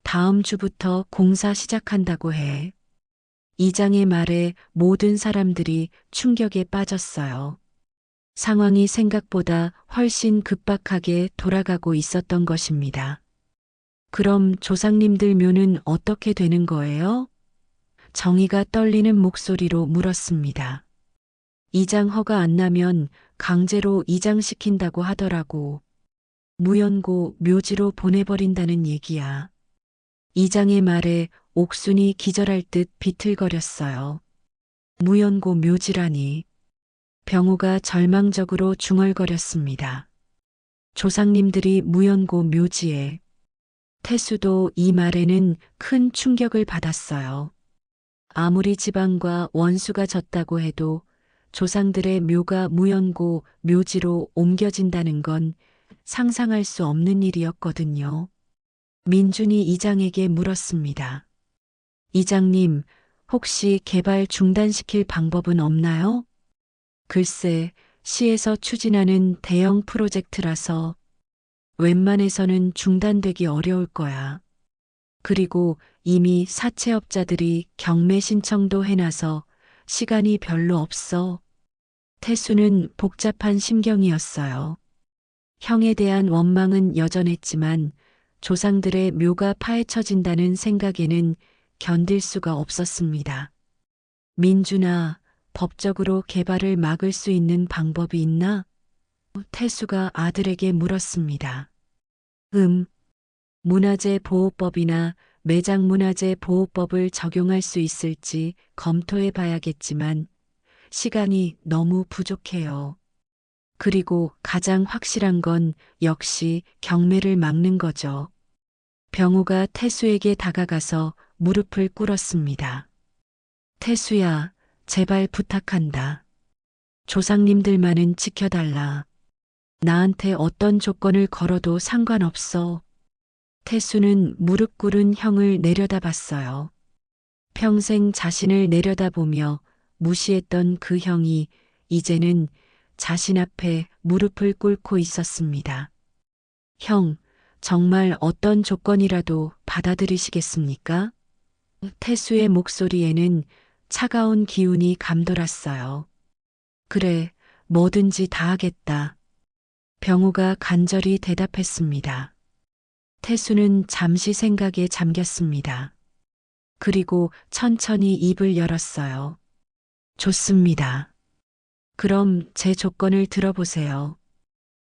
다음 주부터 공사 시작한다고 해. 이장의 말에 모든 사람들이 충격에 빠졌어요. 상황이 생각보다 훨씬 급박하게 돌아가고 있었던 것입니다. 그럼 조상님들 묘는 어떻게 되는 거예요? 정희가 떨리는 목소리로 물었습니다. 이장 허가 안 나면 강제로 이장시킨다고 하더라고. 무연고 묘지로 보내버린다는 얘기야. 이장의 말에 옥순이 기절할 듯 비틀거렸어요. 무연고 묘지라니. 병호가 절망적으로 중얼거렸습니다. 조상님들이 무연고 묘지에. 태수도 이 말에는 큰 충격을 받았어요. 아무리 지방과 원수가 졌다고 해도 조상들의 묘가 무연고 묘지로 옮겨진다는 건 상상할 수 없는 일이었거든요. 민준이 이장에게 물었습니다. 이장님, 혹시 개발 중단시킬 방법은 없나요? 글쎄, 시에서 추진하는 대형 프로젝트라서 웬만해서는 중단되기 어려울 거야. 그리고 이미 사채업자들이 경매 신청도 해놔서 시간이 별로 없어. 태수는 복잡한 심경이었어요. 형에 대한 원망은 여전했지만 조상들의 묘가 파헤쳐진다는 생각에는 견딜 수가 없었습니다. 민준아, 법적으로 개발을 막을 수 있는 방법이 있나? 태수가 아들에게 물었습니다. 문화재 보호법이나 매장 문화재 보호법을 적용할 수 있을지 검토해 봐야겠지만 시간이 너무 부족해요. 그리고 가장 확실한 건 역시 경매를 막는 거죠. 병호가 태수에게 다가가서 무릎을 꿇었습니다. 태수야, 제발 부탁한다. 조상님들만은 지켜달라. 나한테 어떤 조건을 걸어도 상관없어. 태수는 무릎 꿇은 형을 내려다봤어요. 평생 자신을 내려다보며 무시했던 그 형이 이제는 자신 앞에 무릎을 꿇고 있었습니다. 형, 정말 어떤 조건이라도 받아들이시겠습니까? 태수의 목소리에는 차가운 기운이 감돌았어요. 그래, 뭐든지 다 하겠다. 병호가 간절히 대답했습니다. 태수는 잠시 생각에 잠겼습니다. 그리고 천천히 입을 열었어요. 좋습니다. 그럼 제 조건을 들어보세요.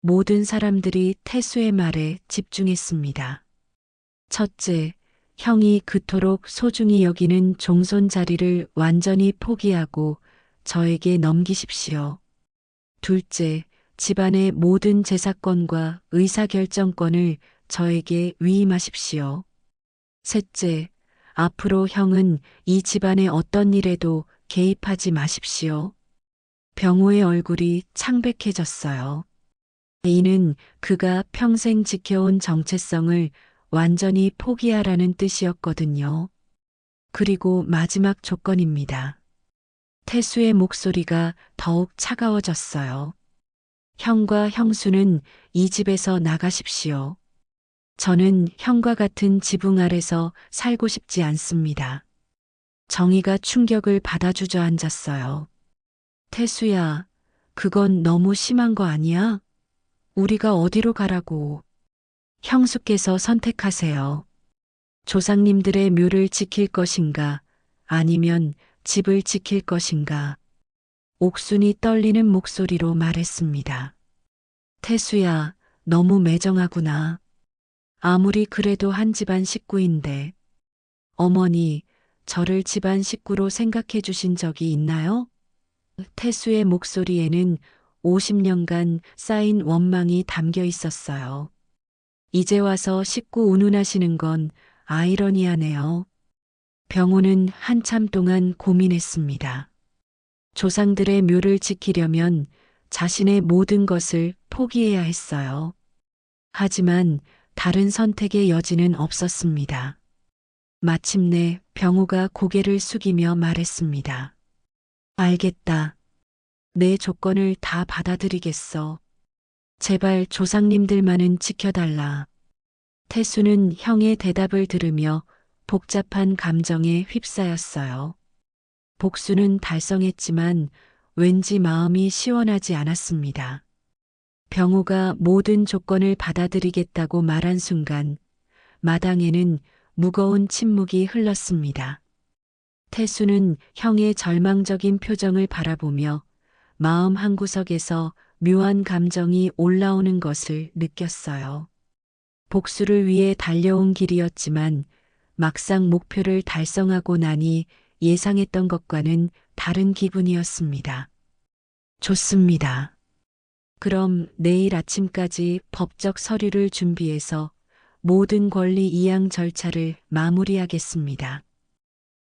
모든 사람들이 태수의 말에 집중했습니다. 첫째, 형이 그토록 소중히 여기는 종손 자리를 완전히 포기하고 저에게 넘기십시오. 둘째, 집안의 모든 재사건과 의사결정권을 저에게 위임하십시오. 셋째, 앞으로 형은 이 집안의 어떤 일에도 개입하지 마십시오. 병호의 얼굴이 창백해졌어요. 이는 그가 평생 지켜온 정체성을 완전히 포기하라는 뜻이었거든요. 그리고 마지막 조건입니다. 태수의 목소리가 더욱 차가워졌어요. 형과 형수는 이 집에서 나가십시오. 저는 형과 같은 지붕 아래서 살고 싶지 않습니다. 정희가 충격을 받아 주저앉았어요. 태수야, 그건 너무 심한 거 아니야? 우리가 어디로 가라고. 형수께서 선택하세요. 조상님들의 묘를 지킬 것인가, 아니면 집을 지킬 것인가. 옥순이 떨리는 목소리로 말했습니다. 태수야, 너무 매정하구나. 아무리 그래도 한 집안 식구인데. 어머니, 저를 집안 식구로 생각해 주신 적이 있나요? 태수의 목소리에는 50년간 쌓인 원망이 담겨 있었어요. 이제 와서 식구 운운하시는 건 아이러니하네요. 병호는 한참 동안 고민했습니다. 조상들의 묘를 지키려면 자신의 모든 것을 포기해야 했어요. 하지만 다른 선택의 여지는 없었습니다. 마침내 병호가 고개를 숙이며 말했습니다. 알겠다. 내 조건을 다 받아들이겠어. 제발 조상님들만은 지켜달라. 태수는 형의 대답을 들으며 복잡한 감정에 휩싸였어요. 복수는 달성했지만 왠지 마음이 시원하지 않았습니다. 병호가 모든 조건을 받아들이겠다고 말한 순간 마당에는 무거운 침묵이 흘렀습니다. 태수는 형의 절망적인 표정을 바라보며 마음 한구석에서 묘한 감정이 올라오는 것을 느꼈어요. 복수를 위해 달려온 길이었지만 막상 목표를 달성하고 나니 예상했던 것과는 다른 기분이었습니다. 좋습니다. 그럼 내일 아침까지 법적 서류를 준비해서 모든 권리 이양 절차를 마무리하겠습니다.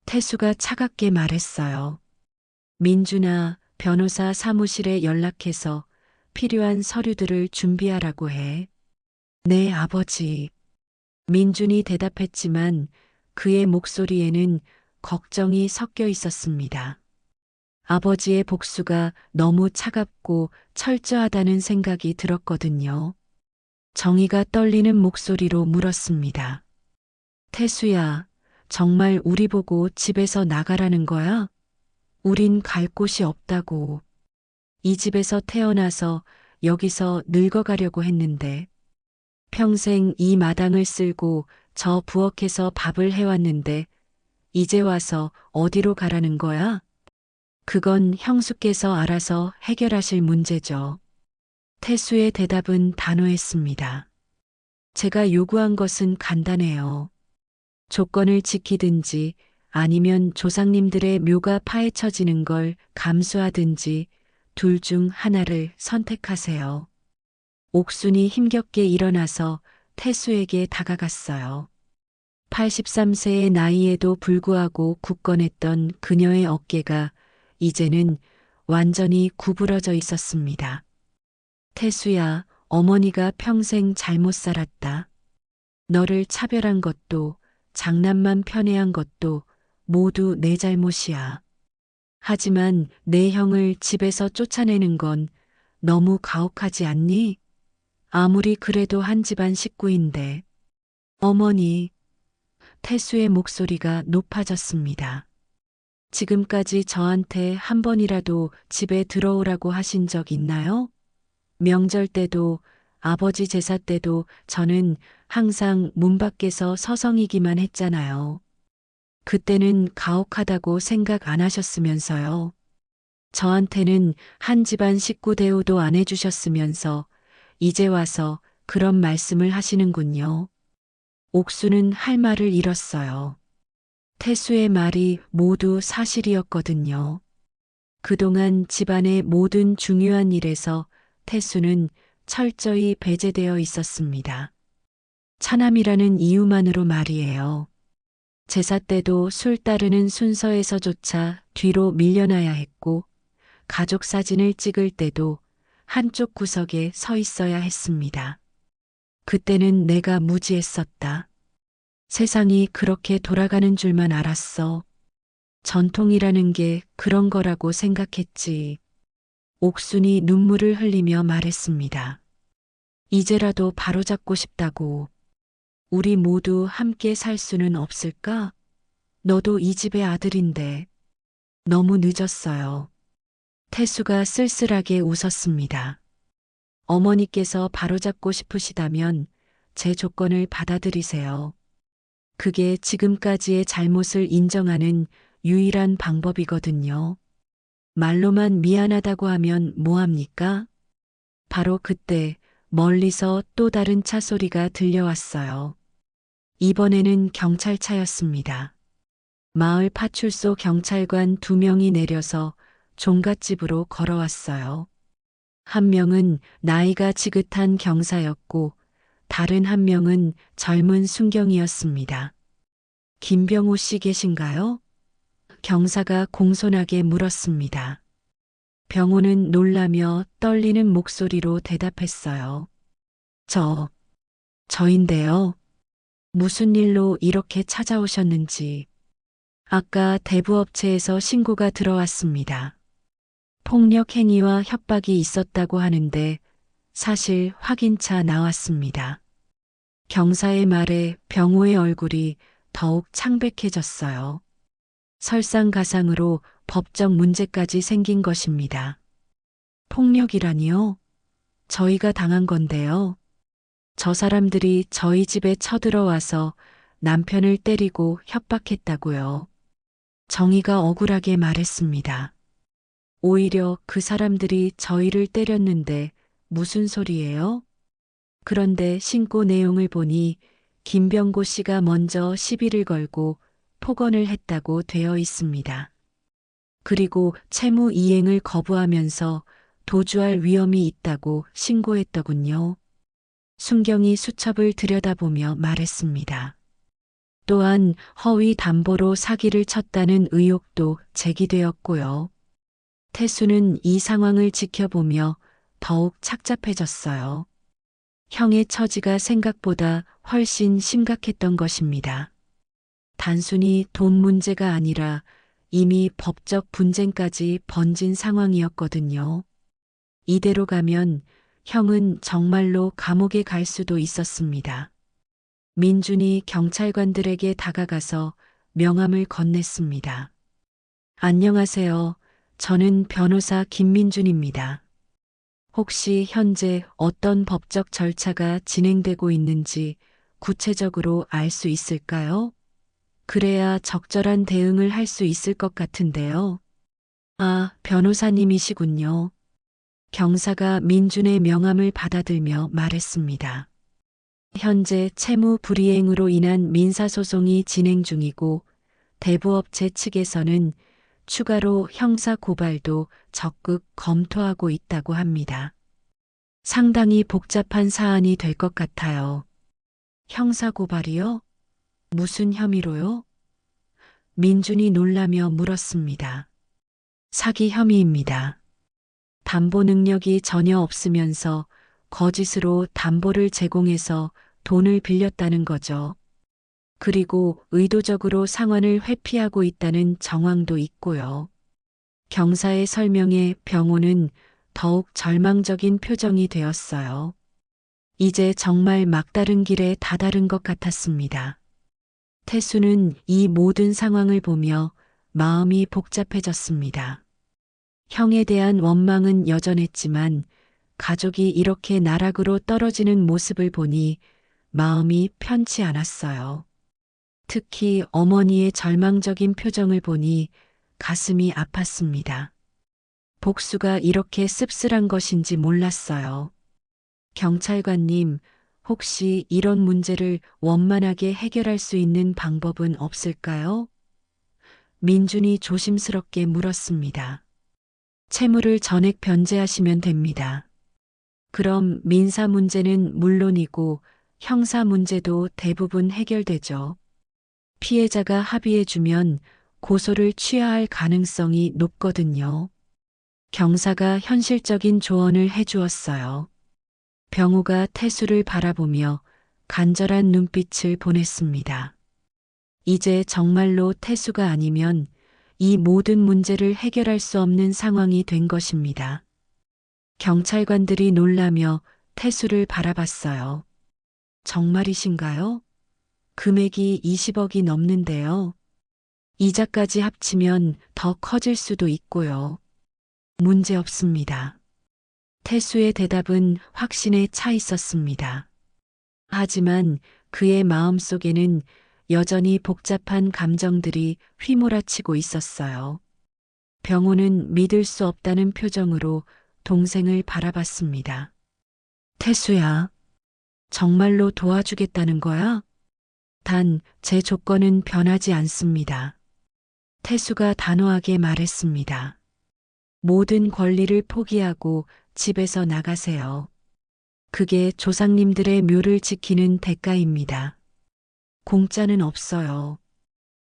태수가 차갑게 말했어요. 민준아, 변호사 사무실에 연락해서 필요한 서류들을 준비하라고 해. 네, 아버지. 민준이 대답했지만 그의 목소리에는 걱정이 섞여 있었습니다. 아버지의 복수가 너무 차갑고 철저하다는 생각이 들었거든요. 정의가 떨리는 목소리로 물었습니다. 태수야, 정말 우리 보고 집에서 나가라는 거야? 우린 갈 곳이 없다고. 이 집에서 태어나서 여기서 늙어가려고 했는데, 평생 이 마당을 쓸고 저 부엌에서 밥을 해왔는데, 이제 와서 어디로 가라는 거야? 그건 형수께서 알아서 해결하실 문제죠. 태수의 대답은 단호했습니다. 제가 요구한 것은 간단해요. 조건을 지키든지 아니면 조상님들의 묘가 파헤쳐지는 걸 감수하든지 둘 중 하나를 선택하세요. 옥순이 힘겹게 일어나서 태수에게 다가갔어요. 83세의 나이에도 불구하고 굳건했던 그녀의 어깨가 이제는 완전히 구부러져 있었습니다. 태수야, 어머니가 평생 잘못 살았다. 너를 차별한 것도 장난만 편애한 것도 모두 내 잘못이야. 하지만 내 형을 집에서 쫓아내는 건 너무 가혹하지 않니? 아무리 그래도 한 집안 식구인데. 어머니, 태수의 목소리가 높아졌습니다. 지금까지 저한테 한 번이라도 집에 들어오라고 하신 적 있나요? 명절 때도 아버지 제사 때도 저는 항상 문 밖에서 서성이기만 했잖아요. 그때는 가혹하다고 생각 안 하셨으면서요. 저한테는 한 집안 식구 대우도 안 해주셨으면서 이제 와서 그런 말씀을 하시는군요. 옥수는 할 말을 잃었어요. 태수의 말이 모두 사실이었거든요. 그동안 집안의 모든 중요한 일에서 태수는 철저히 배제되어 있었습니다. 차남이라는 이유만으로 말이에요. 제사 때도 술 따르는 순서에서조차 뒤로 밀려나야 했고, 가족 사진을 찍을 때도 한쪽 구석에 서 있어야 했습니다. 그때는 내가 무지했었다. 세상이 그렇게 돌아가는 줄만 알았어. 전통이라는 게 그런 거라고 생각했지. 옥순이 눈물을 흘리며 말했습니다. 이제라도 바로잡고 싶다고. 우리 모두 함께 살 수는 없을까? 너도 이 집의 아들인데. 너무 늦었어요. 태수가 쓸쓸하게 웃었습니다. 어머니께서 바로잡고 싶으시다면 제 조건을 받아들이세요. 그게 지금까지의 잘못을 인정하는 유일한 방법이거든요. 말로만 미안하다고 하면 뭐합니까? 바로 그때 멀리서 또 다른 차 소리가 들려왔어요. 이번에는 경찰차였습니다. 마을 파출소 경찰관 2명이 내려서 종갓집으로 걸어왔어요. 한 명은 나이가 지긋한 경사였고 다른 한 명은 젊은 순경이었습니다. 김병호 씨 계신가요? 경사가 공손하게 물었습니다. 병호는 놀라며 떨리는 목소리로 대답했어요. 저인데요. 무슨 일로 이렇게 찾아오셨는지. 아까 대부업체에서 신고가 들어왔습니다. 폭력 행위와 협박이 있었다고 하는데 사실 확인차 나왔습니다. 경사의 말에 병호의 얼굴이 더욱 창백해졌어요. 설상가상으로 법적 문제까지 생긴 것입니다. 폭력이라니요? 저희가 당한 건데요. 저 사람들이 저희 집에 쳐들어와서 남편을 때리고 협박했다고요. 정희가 억울하게 말했습니다. 오히려 그 사람들이 저희를 때렸는데 무슨 소리예요? 그런데 신고 내용을 보니 김병고 씨가 먼저 시비를 걸고 폭언을 했다고 되어 있습니다. 그리고 채무 이행을 거부하면서 도주할 위험이 있다고 신고했더군요. 순경이 수첩을 들여다보며 말했습니다. 또한 허위 담보로 사기를 쳤다는 의혹도 제기되었고요. 태수는 이 상황을 지켜보며 더욱 착잡해졌어요. 형의 처지가 생각보다 훨씬 심각했던 것입니다. 단순히 돈 문제가 아니라 이미 법적 분쟁까지 번진 상황이었거든요. 이대로 가면 형은 정말로 감옥에 갈 수도 있었습니다. 민준이 경찰관들에게 다가가서 명함을 건넸습니다. 안녕하세요. 저는 변호사 김민준입니다. 혹시 현재 어떤 법적 절차가 진행되고 있는지 구체적으로 알 수 있을까요? 그래야 적절한 대응을 할 수 있을 것 같은데요. 아, 변호사님이시군요. 경사가 민준의 명함을 받아들며 말했습니다. 현재 채무 불이행으로 인한 민사소송이 진행 중이고 대부업체 측에서는 추가로 형사 고발도 적극 검토하고 있다고 합니다. 상당히 복잡한 사안이 될 것 같아요. 형사 고발이요? 무슨 혐의로요? 민준이 놀라며 물었습니다. 사기 혐의입니다. 담보 능력이 전혀 없으면서 거짓으로 담보를 제공해서 돈을 빌렸다는 거죠. 그리고 의도적으로 상환을 회피하고 있다는 정황도 있고요. 경사의 설명에 병호는 더욱 절망적인 표정이 되었어요. 이제 정말 막다른 길에 다다른 것 같았습니다. 태수는 이 모든 상황을 보며 마음이 복잡해졌습니다. 형에 대한 원망은 여전했지만 가족이 이렇게 나락으로 떨어지는 모습을 보니 마음이 편치 않았어요. 특히 어머니의 절망적인 표정을 보니 가슴이 아팠습니다. 복수가 이렇게 씁쓸한 것인지 몰랐어요. 경찰관님, 혹시 이런 문제를 원만하게 해결할 수 있는 방법은 없을까요? 민준이 조심스럽게 물었습니다. 채무를 전액 변제하시면 됩니다. 그럼 민사 문제는 물론이고 형사 문제도 대부분 해결되죠. 피해자가 합의해주면 고소를 취하할 가능성이 높거든요. 경사가 현실적인 조언을 해주었어요. 병호가 태수를 바라보며 간절한 눈빛을 보냈습니다. 이제 정말로 태수가 아니면 이 모든 문제를 해결할 수 없는 상황이 된 것입니다. 경찰관들이 놀라며 태수를 바라봤어요. 정말이신가요? 금액이 20억이 넘는데요. 이자까지 합치면 더 커질 수도 있고요. 문제 없습니다. 태수의 대답은 확신에 차 있었습니다. 하지만 그의 마음속에는 여전히 복잡한 감정들이 휘몰아치고 있었어요. 병호는 믿을 수 없다는 표정으로 동생을 바라봤습니다. 태수야, 정말로 도와주겠다는 거야? 단, 제 조건은 변하지 않습니다. 태수가 단호하게 말했습니다. 모든 권리를 포기하고 집에서 나가세요. 그게 조상님들의 묘를 지키는 대가입니다. 공짜는 없어요.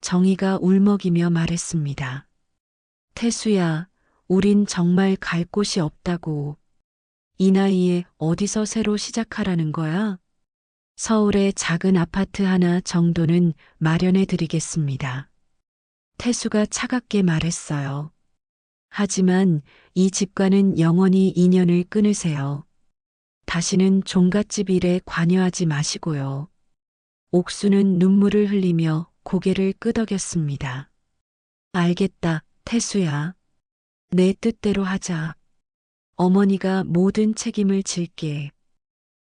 정희가 울먹이며 말했습니다. 태수야, 우린 정말 갈 곳이 없다고. 이 나이에 어디서 새로 시작하라는 거야? 서울의 작은 아파트 하나 정도는 마련해 드리겠습니다. 태수가 차갑게 말했어요. 하지만 이 집과는 영원히 인연을 끊으세요. 다시는 종갓집 일에 관여하지 마시고요. 옥수는 눈물을 흘리며 고개를 끄덕였습니다. 알겠다, 태수야. 내 뜻대로 하자. 어머니가 모든 책임을 질게.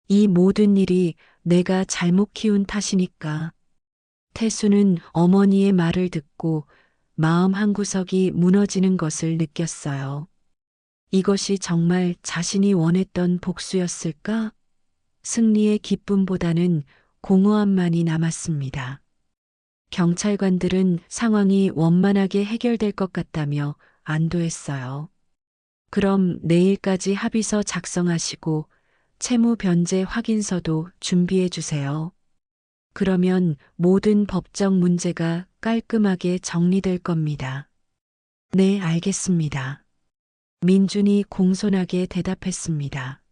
이 모든 일이 내가 잘못 키운 탓이니까. 태수는 어머니의 말을 듣고 마음 한구석이 무너지는 것을 느꼈어요. 이것이 정말 자신이 원했던 복수였을까? 승리의 기쁨보다는 공허함만이 남았습니다. 경찰관들은 상황이 원만하게 해결될 것 같다며 안도했어요. 그럼 내일까지 합의서 작성하시고 채무 변제 확인서도 준비해 주세요. 그러면 모든 법적 문제가 깔끔하게 정리될 겁니다. 네, 알겠습니다. 민준이 공손하게 대답했습니다.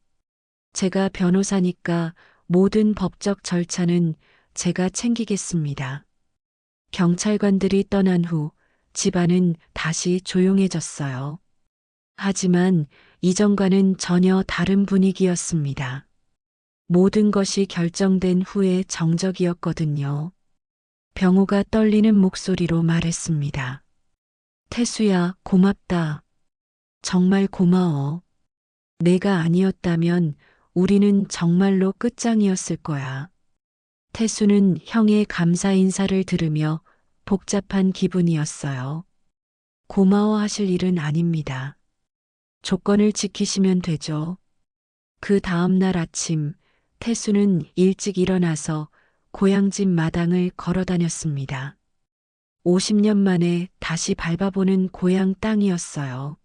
제가 변호사니까 모든 법적 절차는 제가 챙기겠습니다. 경찰관들이 떠난 후 집안은 다시 조용해졌어요. 하지만 이전과는 전혀 다른 분위기였습니다. 모든 것이 결정된 후의 정적이었거든요. 병호가 떨리는 목소리로 말했습니다. 태수야, 고맙다. 정말 고마워. 내가 아니었다면 우리는 정말로 끝장이었을 거야. 태수는 형의 감사 인사를 들으며 복잡한 기분이었어요. 고마워하실 일은 아닙니다. 조건을 지키시면 되죠. 그 다음 날 아침, 태수는 일찍 일어나서 고향집 마당을 걸어 다녔습니다. 50년 만에 다시 밟아보는 고향 땅이었어요.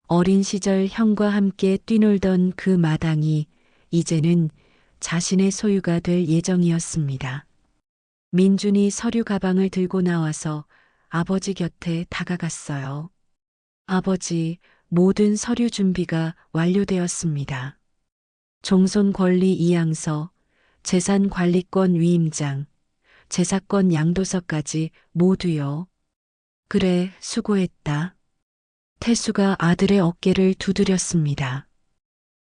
어린 시절 형과 함께 뛰놀던 그 마당이 이제는 자신의 소유가 될 예정이었습니다. 민준이 서류 가방을 들고 나와서 아버지 곁에 다가갔어요. 아버지, 모든 서류 준비가 완료되었습니다. 종손 권리 이양서, 재산 관리권 위임장, 재사권 양도서까지 모두요. 그래, 수고했다. 태수가 아들의 어깨를 두드렸습니다.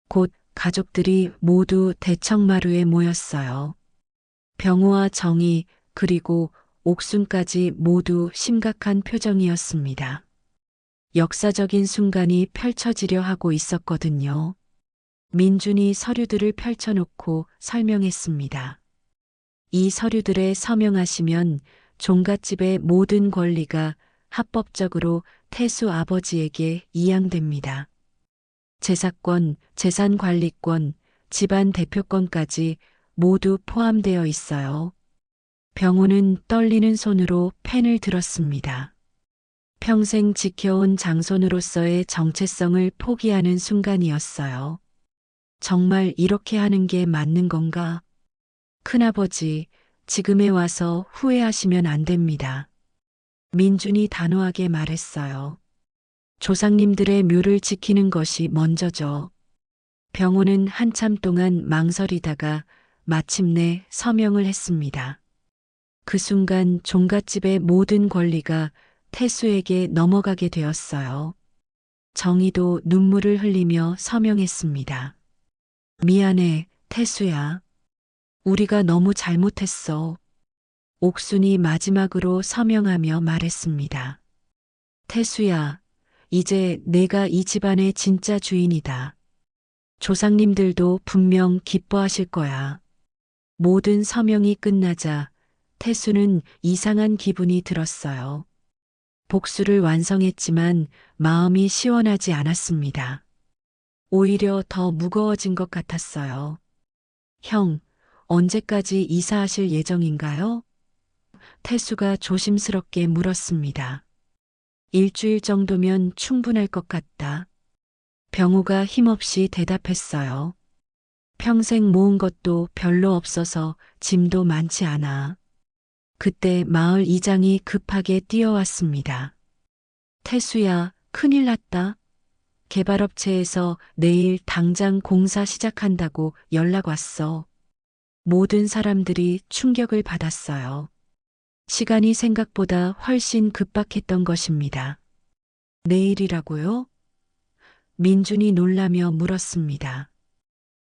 곧 가족들이 모두 대청마루에 모였어요. 병호와 정희 그리고 옥순까지 모두 심각한 표정이었습니다. 역사적인 순간이 펼쳐지려 하고 있었거든요. 민준이 서류들을 펼쳐놓고 설명했습니다. 이 서류들에 서명하시면 종갓집의 모든 권리가 합법적으로 태수 아버지에게 이양됩니다. 재사권, 재산관리권, 집안 대표권까지 모두 포함되어 있어요. 병호는 떨리는 손으로 펜을 들었습니다. 평생 지켜온 장손으로서의 정체성을 포기하는 순간이었어요. 정말 이렇게 하는 게 맞는 건가? 큰아버지, 지금에 와서 후회하시면 안 됩니다. 민준이 단호하게 말했어요. 조상님들의 묘를 지키는 것이 먼저죠. 병호는 한참 동안 망설이다가 마침내 서명을 했습니다. 그 순간 종갓집의 모든 권리가 태수에게 넘어가게 되었어요. 정희도 눈물을 흘리며 서명했습니다. 미안해, 태수야. 우리가 너무 잘못했어. 옥순이 마지막으로 서명하며 말했습니다. 태수야, 이제 내가 이 집안의 진짜 주인이다. 조상님들도 분명 기뻐하실 거야. 모든 서명이 끝나자 태수는 이상한 기분이 들었어요. 복수를 완성했지만 마음이 시원하지 않았습니다. 오히려 더 무거워진 것 같았어요. 형, 언제까지 이사하실 예정인가요? 태수가 조심스럽게 물었습니다. 일주일 정도면 충분할 것 같다. 병우가 힘없이 대답했어요. 평생 모은 것도 별로 없어서 짐도 많지 않아. 그때 마을 이장이 급하게 뛰어왔습니다. 태수야, 큰일 났다. 개발업체에서 내일 당장 공사 시작한다고 연락 왔어. 모든 사람들이 충격을 받았어요. 시간이 생각보다 훨씬 급박했던 것입니다. 내일이라고요? 민준이 놀라며 물었습니다.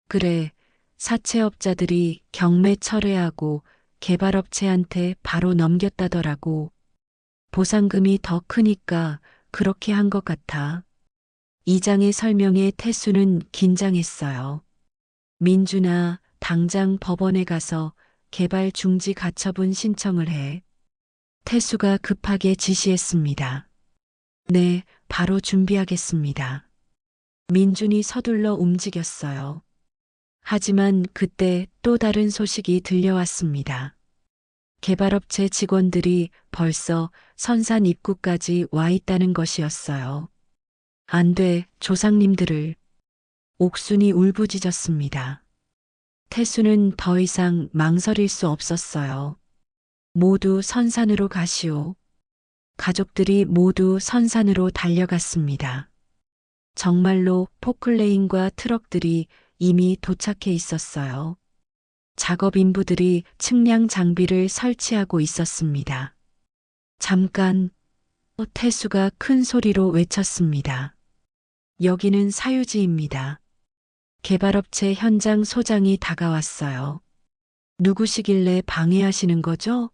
그래, 사채업자들이 경매 철회하고 개발업체한테 바로 넘겼다더라고. 보상금이 더 크니까 그렇게 한 것 같아. 이장의 설명에 태수는 긴장했어요. 민준아, 당장 법원에 가서 개발 중지 가처분 신청을 해. 태수가 급하게 지시했습니다. 네, 바로 준비하겠습니다. 민준이 서둘러 움직였어요. 하지만 그때 또 다른 소식이 들려왔습니다. 개발업체 직원들이 벌써 선산 입구까지 와 있다는 것이었어요. 안 돼, 조상님들을. 옥순이 울부짖었습니다. 태수는 더 이상 망설일 수 없었어요. 모두 선산으로 가시오. 가족들이 모두 선산으로 달려갔습니다. 정말로 포클레인과 트럭들이 이미 도착해 있었어요. 작업 인부들이 측량 장비를 설치하고 있었습니다. 잠깐, 태수가 큰 소리로 외쳤습니다. 여기는 사유지입니다. 개발업체 현장 소장이 다가왔어요. 누구시길래 방해하시는 거죠?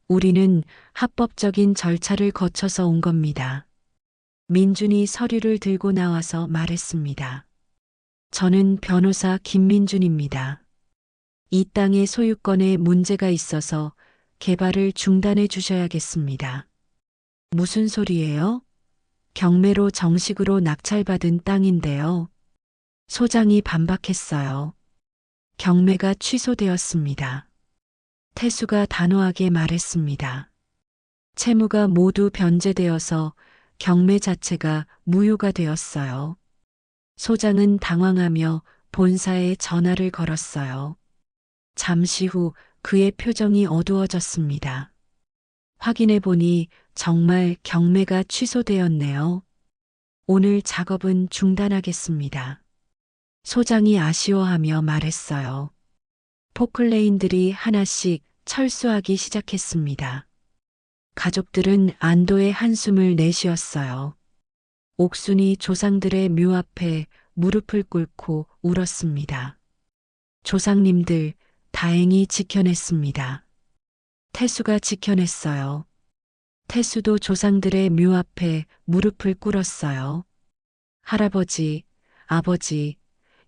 우리는 합법적인 절차를 거쳐서 온 겁니다. 민준이 서류를 들고 나와서 말했습니다. 저는 변호사 김민준입니다. 이 땅의 소유권에 문제가 있어서 개발을 중단해 주셔야겠습니다. 무슨 소리예요? 경매로 정식으로 낙찰받은 땅인데요. 소장이 반박했어요. 경매가 취소되었습니다. 태수가 단호하게 말했습니다. 채무가 모두 변제되어서 경매 자체가 무효가 되었어요. 소장은 당황하며 본사에 전화를 걸었어요. 잠시 후 그의 표정이 어두워졌습니다. 확인해 보니 정말 경매가 취소되었네요. 오늘 작업은 중단하겠습니다. 소장이 아쉬워하며 말했어요. 포클레인들이 하나씩 철수하기 시작했습니다. 가족들은 안도의 한숨을 내쉬었어요. 옥순이 조상들의 묘 앞에 무릎을 꿇고 울었습니다. 조상님들, 다행히 지켜냈습니다. 태수가 지켜냈어요. 태수도 조상들의 묘 앞에 무릎을 꿇었어요. 할아버지, 아버지,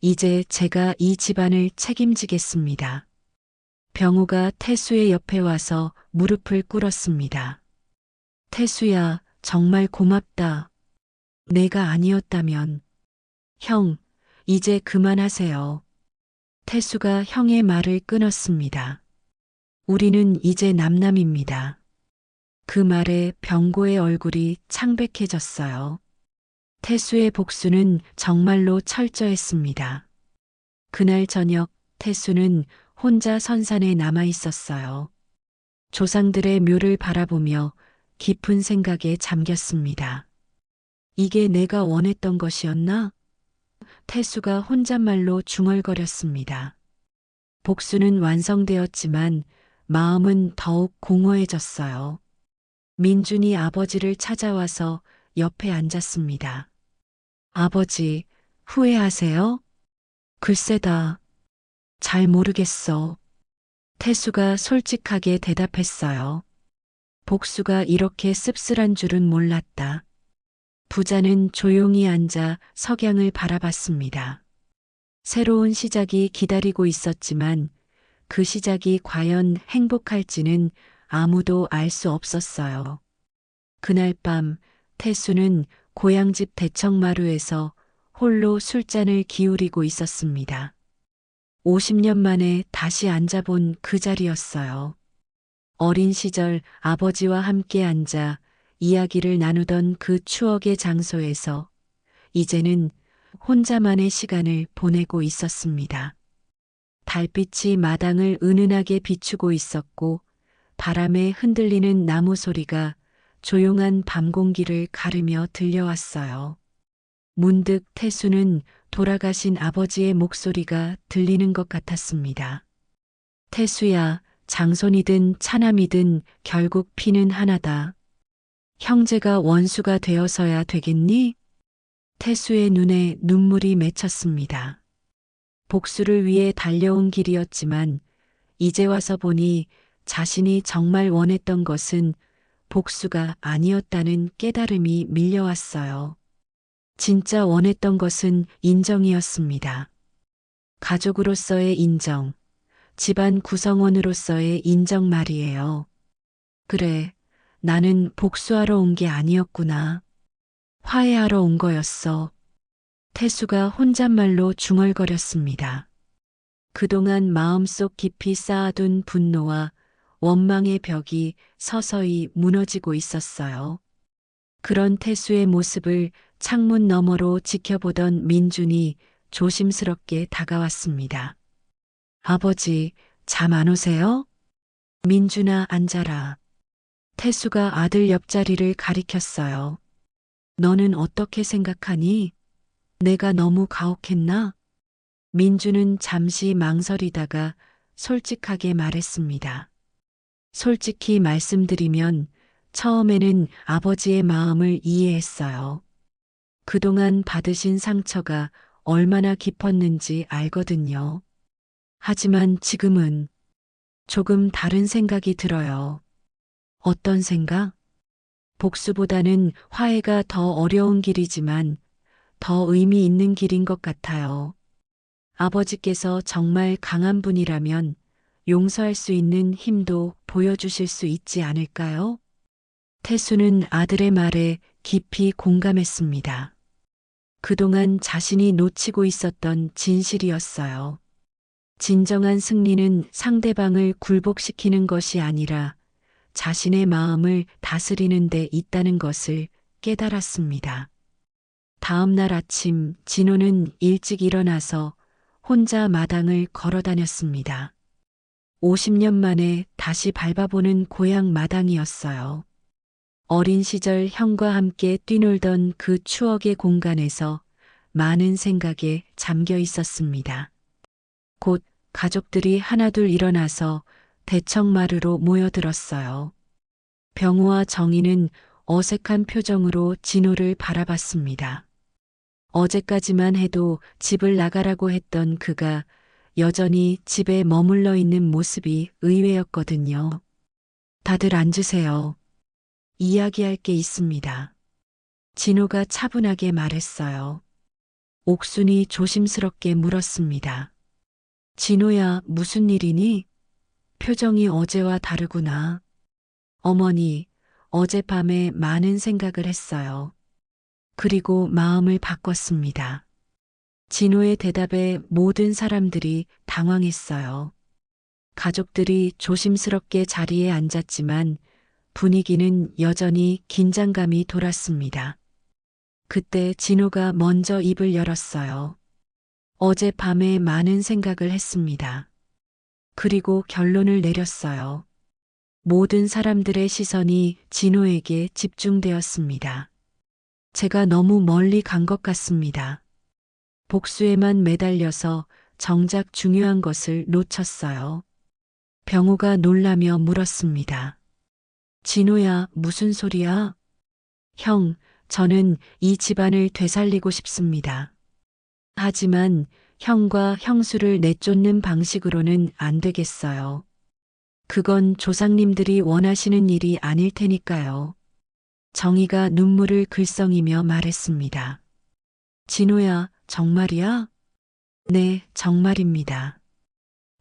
이제 제가 이 집안을 책임지겠습니다. 병우가 태수의 옆에 와서 무릎을 꿇었습니다. 태수야, 정말 고맙다. 내가 아니었다면. 형, 이제 그만하세요. 태수가 형의 말을 끊었습니다. 우리는 이제 남남입니다. 그 말에 병고의 얼굴이 창백해졌어요. 태수의 복수는 정말로 철저했습니다. 그날 저녁 태수는 혼자 선산에 남아 있었어요. 조상들의 묘를 바라보며 깊은 생각에 잠겼습니다. 이게 내가 원했던 것이었나? 태수가 혼잣말로 중얼거렸습니다. 복수는 완성되었지만 마음은 더욱 공허해졌어요. 민준이 아버지를 찾아와서 옆에 앉았습니다. 아버지, 후회하세요? 글쎄다. 잘 모르겠어. 태수가 솔직하게 대답했어요. 복수가 이렇게 씁쓸한 줄은 몰랐다. 부자는 조용히 앉아 석양을 바라봤습니다. 새로운 시작이 기다리고 있었지만 그 시작이 과연 행복할지는 아무도 알 수 없었어요. 그날 밤 태수는 고향집 대청마루에서 홀로 술잔을 기울이고 있었습니다. 50년 만에 다시 앉아본 그 자리였어요. 어린 시절 아버지와 함께 앉아 이야기를 나누던 그 추억의 장소에서 이제는 혼자만의 시간을 보내고 있었습니다. 달빛이 마당을 은은하게 비추고 있었고 바람에 흔들리는 나무 소리가 조용한 밤 공기를 가르며 들려왔어요. 문득 태수는 돌아가신 아버지의 목소리가 들리는 것 같았습니다. 태수야, 장손이든 차남이든 결국 피는 하나다. 형제가 원수가 되어서야 되겠니? 태수의 눈에 눈물이 맺혔습니다. 복수를 위해 달려온 길이었지만 이제 와서 보니 자신이 정말 원했던 것은 복수가 아니었다는 깨달음이 밀려왔어요. 진짜 원했던 것은 인정이었습니다. 가족으로서의 인정, 집안 구성원으로서의 인정 말이에요. 그래, 나는 복수하러 온 게 아니었구나. 화해하러 온 거였어. 태수가 혼잣말로 중얼거렸습니다. 그동안 마음속 깊이 쌓아둔 분노와 원망의 벽이 서서히 무너지고 있었어요. 그런 태수의 모습을 창문 너머로 지켜보던 민준이 조심스럽게 다가왔습니다. 아버지, 잠 안 오세요? 민준아, 앉아라. 태수가 아들 옆자리를 가리켰어요. 너는 어떻게 생각하니? 내가 너무 가혹했나? 민준은 잠시 망설이다가 솔직하게 말했습니다. 솔직히 말씀드리면 처음에는 아버지의 마음을 이해했어요. 그동안 받으신 상처가 얼마나 깊었는지 알거든요. 하지만 지금은 조금 다른 생각이 들어요. 어떤 생각? 복수보다는 화해가 더 어려운 길이지만 더 의미 있는 길인 것 같아요. 아버지께서 정말 강한 분이라면 용서할 수 있는 힘도 보여주실 수 있지 않을까요? 태수는 아들의 말에 깊이 공감했습니다. 그동안 자신이 놓치고 있었던 진실이었어요. 진정한 승리는 상대방을 굴복시키는 것이 아니라 자신의 마음을 다스리는 데 있다는 것을 깨달았습니다. 다음 날 아침 진호는 일찍 일어나서 혼자 마당을 걸어 다녔습니다. 50년 만에 다시 밟아보는 고향 마당이었어요. 어린 시절 형과 함께 뛰놀던 그 추억의 공간에서 많은 생각에 잠겨 있었습니다. 곧 가족들이 하나둘 일어나서 대청마루로 모여들었어요. 병우와 정희는 어색한 표정으로 진호를 바라봤습니다. 어제까지만 해도 집을 나가라고 했던 그가 여전히 집에 머물러 있는 모습이 의외였거든요. 다들 앉으세요. 이야기할 게 있습니다. 진호가 차분하게 말했어요. 옥순이 조심스럽게 물었습니다. 진호야, 무슨 일이니? 표정이 어제와 다르구나. 어머니, 어젯밤에 많은 생각을 했어요. 그리고 마음을 바꿨습니다. 진호의 대답에 모든 사람들이 당황했어요. 가족들이 조심스럽게 자리에 앉았지만 분위기는 여전히 긴장감이 돌았습니다. 그때 진호가 먼저 입을 열었어요. 어젯밤에 많은 생각을 했습니다. 그리고 결론을 내렸어요. 모든 사람들의 시선이 진호에게 집중되었습니다. 제가 너무 멀리 간 것 같습니다. 복수에만 매달려서 정작 중요한 것을 놓쳤어요. 병우가 놀라며 물었습니다. 진호야, 무슨 소리야? 형, 저는 이 집안을 되살리고 싶습니다. 하지만 형과 형수를 내쫓는 방식으로는 안 되겠어요. 그건 조상님들이 원하시는 일이 아닐 테니까요. 정희가 눈물을 글썽이며 말했습니다. 진호야, 정말이야? 네, 정말입니다.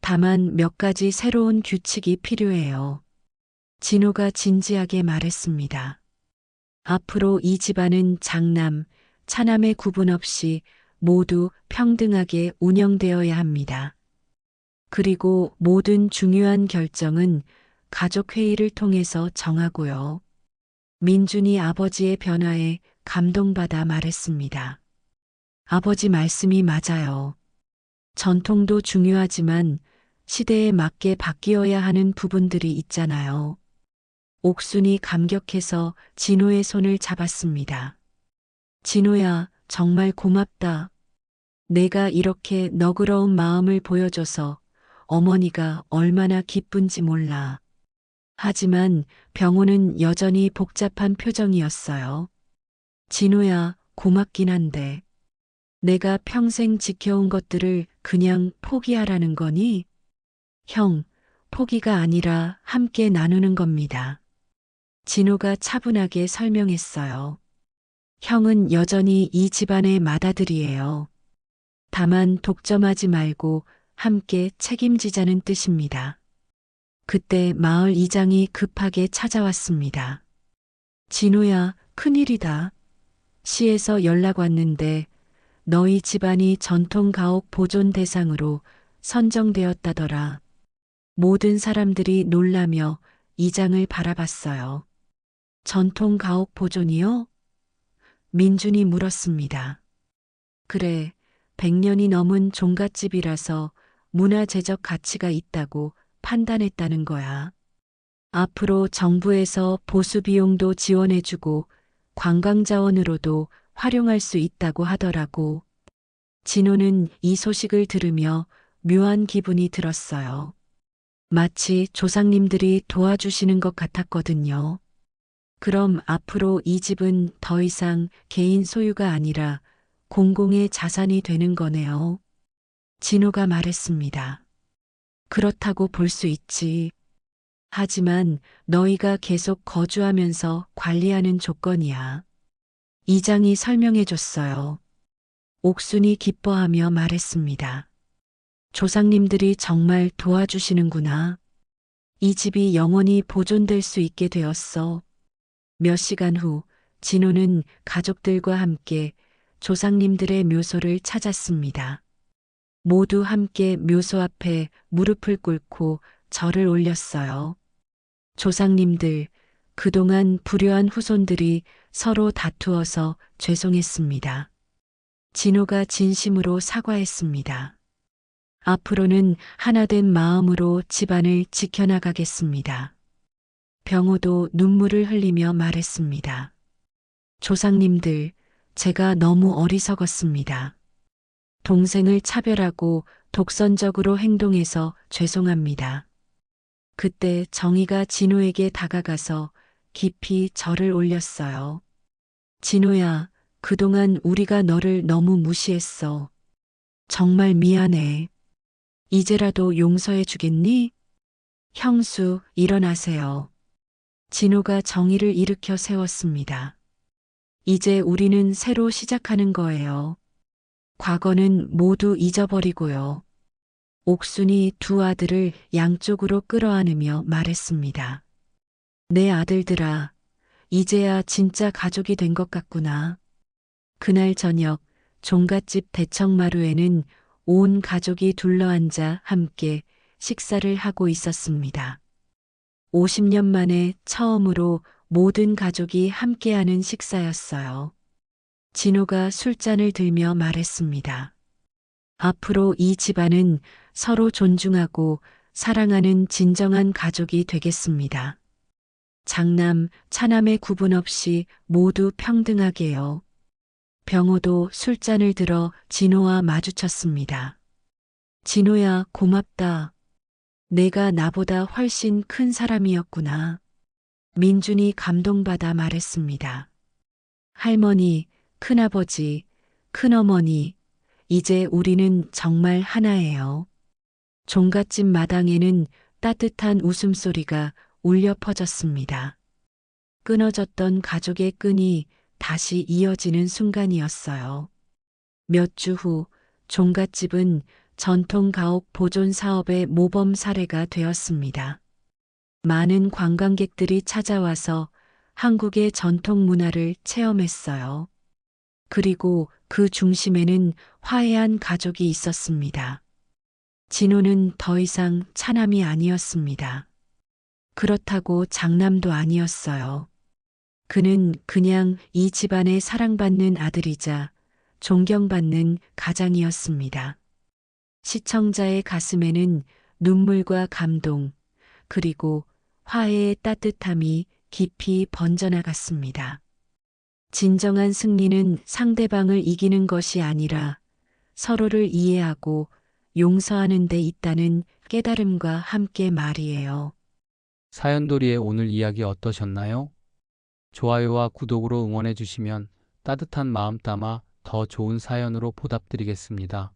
다만 몇 가지 새로운 규칙이 필요해요. 진호가 진지하게 말했습니다. 앞으로 이 집안은 장남, 차남의 구분 없이 모두 평등하게 운영되어야 합니다. 그리고 모든 중요한 결정은 가족회의를 통해서 정하고요. 민준이 아버지의 변화에 감동받아 말했습니다. 아버지 말씀이 맞아요. 전통도 중요하지만 시대에 맞게 바뀌어야 하는 부분들이 있잖아요. 옥순이 감격해서 진호의 손을 잡았습니다. 진호야, 정말 고맙다. 내가 이렇게 너그러운 마음을 보여줘서 어머니가 얼마나 기쁜지 몰라. 하지만 병호는 여전히 복잡한 표정이었어요. 진호야, 고맙긴 한데 내가 평생 지켜온 것들을 그냥 포기하라는 거니? 형, 포기가 아니라 함께 나누는 겁니다. 진호가 차분하게 설명했어요. 형은 여전히 이 집안의 맏아들이에요. 다만 독점하지 말고 함께 책임지자는 뜻입니다. 그때 마을 이장이 급하게 찾아왔습니다. 진호야, 큰일이다. 시에서 연락 왔는데 너희 집안이 전통가옥 보존 대상으로 선정되었다더라. 모든 사람들이 놀라며 이장을 바라봤어요. 전통가옥 보존이요? 민준이 물었습니다. 그래, 100년이 넘은 종갓집이라서 문화재적 가치가 있다고 판단했다는 거야. 앞으로 정부에서 보수 비용도 지원해주고 관광자원으로도 활용할 수 있다고 하더라고. 진호는 이 소식을 들으며 묘한 기분이 들었어요. 마치 조상님들이 도와주시는 것 같았거든요. 그럼 앞으로 이 집은 더 이상 개인 소유가 아니라 공공의 자산이 되는 거네요. 진호가 말했습니다. 그렇다고 볼 수 있지. 하지만 너희가 계속 거주하면서 관리하는 조건이야. 이장이 설명해 줬어요. 옥순이 기뻐하며 말했습니다. 조상님들이 정말 도와주시는구나. 이 집이 영원히 보존될 수 있게 되었어. 몇 시간 후 진호는 가족들과 함께 조상님들의 묘소를 찾았습니다. 모두 함께 묘소 앞에 무릎을 꿇고 절을 올렸어요. 조상님들, 그동안 불효한 후손들이 서로 다투어서 죄송했습니다. 진호가 진심으로 사과했습니다. 앞으로는 하나된 마음으로 집안을 지켜나가겠습니다. 병호도 눈물을 흘리며 말했습니다. 조상님들, 제가 너무 어리석었습니다. 동생을 차별하고 독선적으로 행동해서 죄송합니다. 그때 정희가 진호에게 다가가서 깊이 절을 올렸어요. 진호야, 그동안 우리가 너를 너무 무시했어. 정말 미안해. 이제라도 용서해 주겠니? 형수, 일어나세요. 진호가 정희를 일으켜 세웠습니다. 이제 우리는 새로 시작하는 거예요. 과거는 모두 잊어버리고요. 옥순이 두 아들을 양쪽으로 끌어안으며 말했습니다. 내 아들들아, 이제야 진짜 가족이 된 것 같구나. 그날 저녁 종갓집 대청마루에는 온 가족이 둘러앉아 함께 식사를 하고 있었습니다. 50년 만에 처음으로 모든 가족이 함께하는 식사였어요. 진호가 술잔을 들며 말했습니다. 앞으로 이 집안은 서로 존중하고 사랑하는 진정한 가족이 되겠습니다. 장남, 차남의 구분 없이 모두 평등하게요. 병호도 술잔을 들어 진호와 마주쳤습니다. 진호야, 고맙다. 내가 나보다 훨씬 큰 사람이었구나. 민준이 감동받아 말했습니다. 할머니, 큰아버지, 큰어머니, 이제 우리는 정말 하나예요. 종갓집 마당에는 따뜻한 웃음소리가 울려 퍼졌습니다. 끊어졌던 가족의 끈이 다시 이어지는 순간이었어요. 몇 주 후 종갓집은 전통 가옥 보존 사업의 모범 사례가 되었습니다. 많은 관광객들이 찾아와서 한국의 전통 문화를 체험했어요. 그리고 그 중심에는 화해한 가족이 있었습니다. 진호는 더 이상 차남이 아니었습니다. 그렇다고 장남도 아니었어요. 그는 그냥 이 집안의 사랑받는 아들이자 존경받는 가장이었습니다. 시청자의 가슴에는 눈물과 감동, 그리고 화해의 따뜻함이 깊이 번져나갔습니다. 진정한 승리는 상대방을 이기는 것이 아니라 서로를 이해하고 용서하는 데 있다는 깨달음과 함께 말이에요. 사연돌이의 오늘 이야기 어떠셨나요? 좋아요와 구독으로 응원해 주시면 따뜻한 마음 담아 더 좋은 사연으로 보답드리겠습니다.